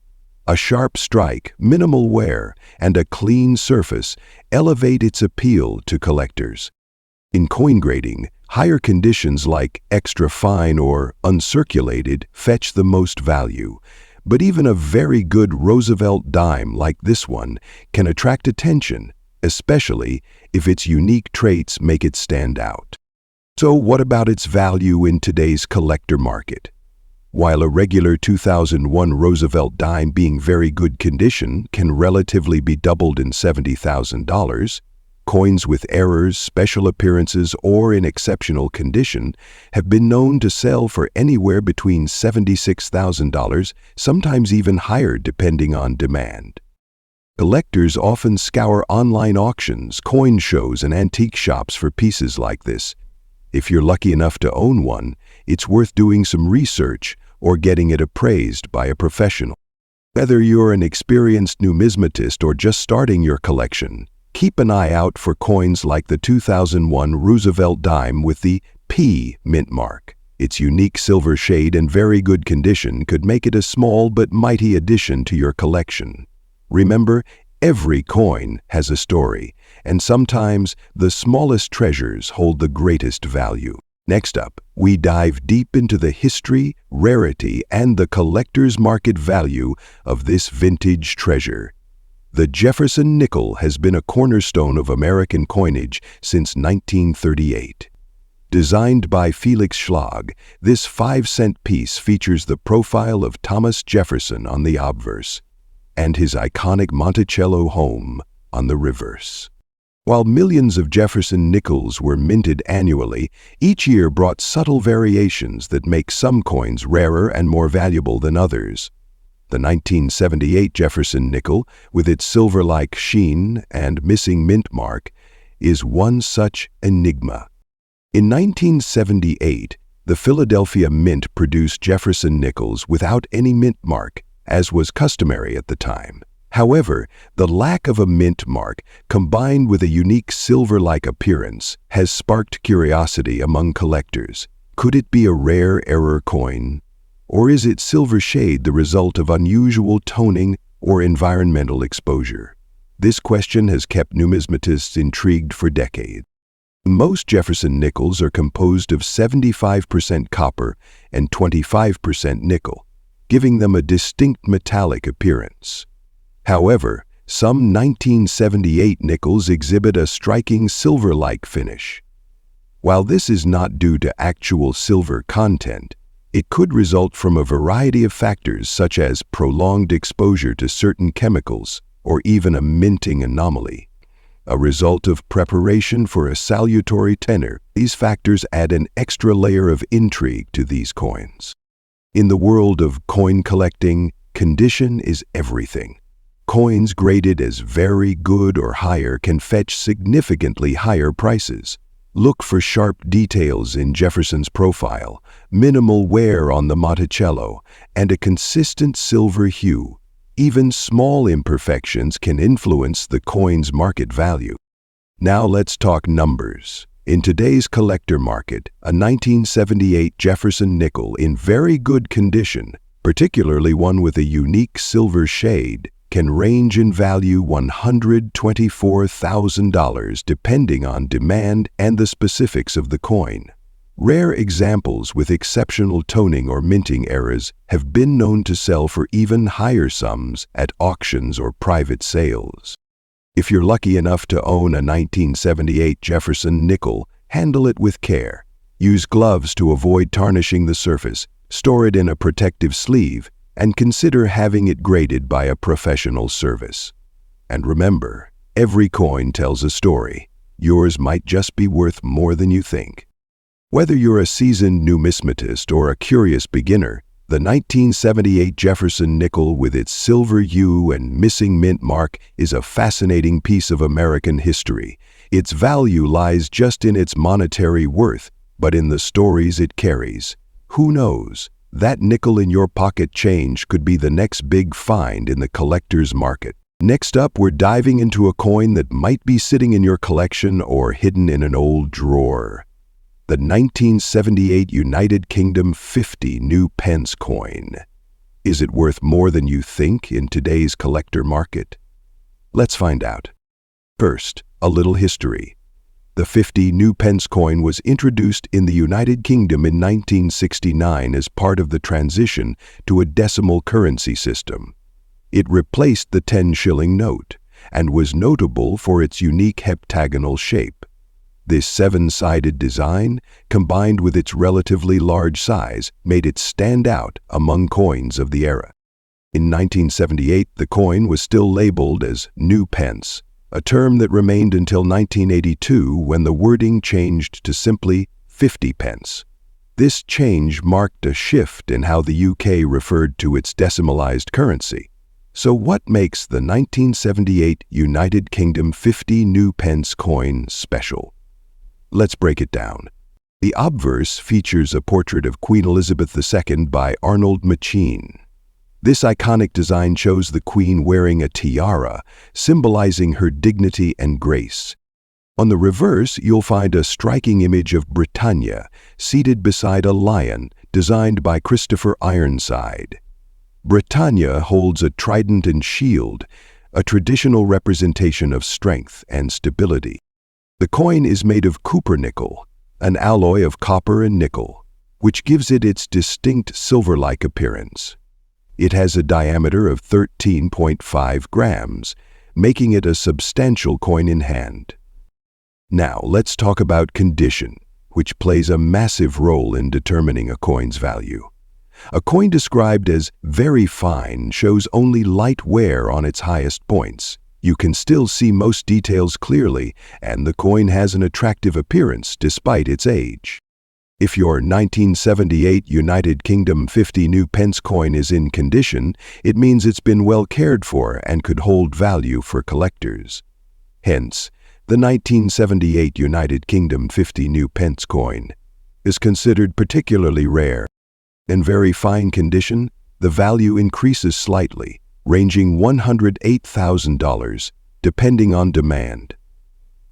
A sharp strike, minimal wear, and a clean surface elevate its appeal to collectors. In coin grading, higher conditions like extra fine or uncirculated fetch the most value, but even a very good Roosevelt dime like this one can attract attention, especially if its unique traits make it stand out. So what about its value in today's collector market? While a regular 2001 Roosevelt dime being very good condition can relatively be doubled in $70,000, coins with errors, special appearances, or in exceptional condition have been known to sell for anywhere between $76,000, sometimes even higher depending on demand. Collectors often scour online auctions, coin shows, and antique shops for pieces like this. If you're lucky enough to own one, it's worth doing some research or getting it appraised by a professional. Whether you're an experienced numismatist or just starting your collection, keep an eye out for coins like the 2001 Roosevelt dime with the P mint mark. Its unique silver shade and very good condition could make it a small but mighty addition to your collection. Remember, every coin has a story, and sometimes the smallest treasures hold the greatest value. Next up, we dive deep into the history, rarity, and the collector's market value of this vintage treasure. The Jefferson nickel has been a cornerstone of American coinage since 1938. Designed by Felix Schlag, this 5-cent piece features the profile of Thomas Jefferson on the obverse and his iconic Monticello home on the reverse. While millions of Jefferson nickels were minted annually, each year brought subtle variations that make some coins rarer and more valuable than others. The 1978 Jefferson nickel, with its silver-like sheen and missing mint mark, is one such enigma. In 1978, the Philadelphia Mint produced Jefferson nickels without any mint mark, as was customary at the time. However, the lack of a mint mark, combined with a unique silver-like appearance, has sparked curiosity among collectors. Could it be a rare error coin? Or is its silver shade the result of unusual toning or environmental exposure? This question has kept numismatists intrigued for decades. Most Jefferson nickels are composed of 75% copper and 25% nickel, giving them a distinct metallic appearance. However, some 1978 nickels exhibit a striking silver-like finish. While this is not due to actual silver content, it could result from a variety of factors such as prolonged exposure to certain chemicals or even a minting anomaly. A result of preparation for a salutary tenor, these factors add an extra layer of intrigue to these coins. In the world of coin collecting, condition is everything. Coins graded as very good or higher can fetch significantly higher prices. Look for sharp details in Jefferson's profile, minimal wear on the Monticello, and a consistent silver hue. Even small imperfections can influence the coin's market value. Now let's talk numbers. In today's collector market, a 1978 Jefferson nickel in very good condition, particularly one with a unique silver shade, can range in value $124,000 depending on demand and the specifics of the coin. Rare examples with exceptional toning or minting errors have been known to sell for even higher sums at auctions or private sales. If you're lucky enough to own a 1978 Jefferson nickel, handle it with care. Use gloves to avoid tarnishing the surface, store it in a protective sleeve, and consider having it graded by a professional service. And remember, every coin tells a story. Yours might just be worth more than you think. Whether you're a seasoned numismatist or a curious beginner, the 1978 Jefferson nickel with its silver hue and missing mint mark is a fascinating piece of American history. Its value lies just in its monetary worth, but in the stories it carries. Who knows? That nickel in your pocket change could be the next big find in the collector's market. Next up, we're diving into a coin that might be sitting in your collection or hidden in an old drawer. The 1978 United Kingdom 50 new pence coin. Is it worth more than you think in today's collector market? Let's find out. First, a little history. The 50 new pence coin was introduced in the United Kingdom in 1969 as part of the transition to a decimal currency system. It replaced the 10-shilling note and was notable for its unique heptagonal shape. This 7-sided design, combined with its relatively large size, made it stand out among coins of the era. In 1978, the coin was still labeled as new pence, a term that remained until 1982 when the wording changed to simply 50 pence. This change marked a shift in how the UK referred to its decimalized currency. So what makes the 1978 United Kingdom 50 new pence coin special? Let's break it down. The obverse features a portrait of Queen Elizabeth II by Arnold Machin. This iconic design shows the Queen wearing a tiara, symbolizing her dignity and grace. On the reverse, you'll find a striking image of Britannia, seated beside a lion, designed by Christopher Ironside. Britannia holds a trident and shield, a traditional representation of strength and stability. The coin is made of cupronickel, an alloy of copper and nickel, which gives it its distinct silver-like appearance. It has a diameter of 13.5 grams, making it a substantial coin in hand. Now, let's talk about condition, which plays a massive role in determining a coin's value. A coin described as very fine shows only light wear on its highest points. You can still see most details clearly, and the coin has an attractive appearance despite its age. If your 1978 United Kingdom 50 new pence coin is in condition, it means it's been well cared for and could hold value for collectors. Hence, the 1978 United Kingdom 50 new pence coin is considered particularly rare. In very fine condition, the value increases slightly, ranging $108,000, depending on demand.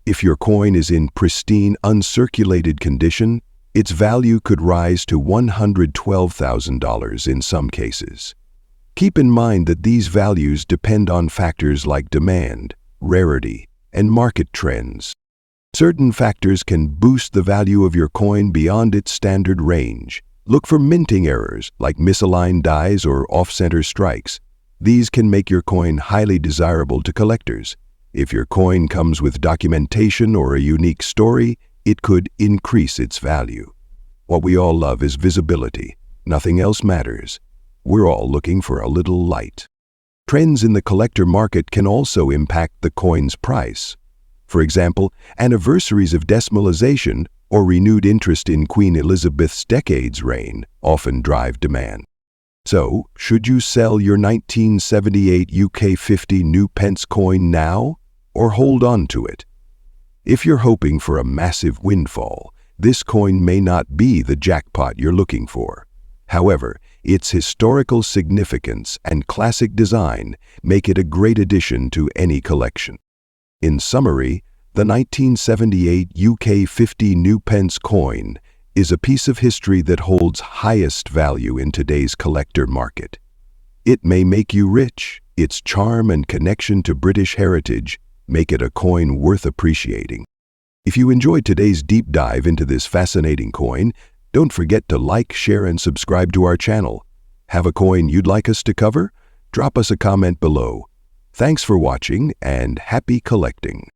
If your coin is in pristine, uncirculated condition, its value could rise to $112,000 in some cases. Keep in mind that these values depend on factors like demand, rarity, and market trends. Certain factors can boost the value of your coin beyond its standard range. Look for minting errors like misaligned dies or off-center strikes. These can make your coin highly desirable to collectors. If your coin comes with documentation or a unique story, it could increase its value. What we all love is visibility. Nothing else matters. We're all looking for a little light. Trends in the collector market can also impact the coin's price. For example, anniversaries of decimalization or renewed interest in Queen Elizabeth's decades reign often drive demand. So, should you sell your 1978 UK 50 new pence coin now, or hold on to it? If you're hoping for a massive windfall, this coin may not be the jackpot you're looking for. However, its historical significance and classic design make it a great addition to any collection. In summary, the 1978 UK 50 new pence coin is a piece of history that holds highest value in today's collector market. It may make you rich. Its charm and connection to British heritage make it a coin worth appreciating. If you enjoyed today's deep dive into this fascinating coin, don't forget to like, share, and subscribe to our channel. Have a coin you'd like us to cover? Drop us a comment below. Thanks for watching and happy collecting.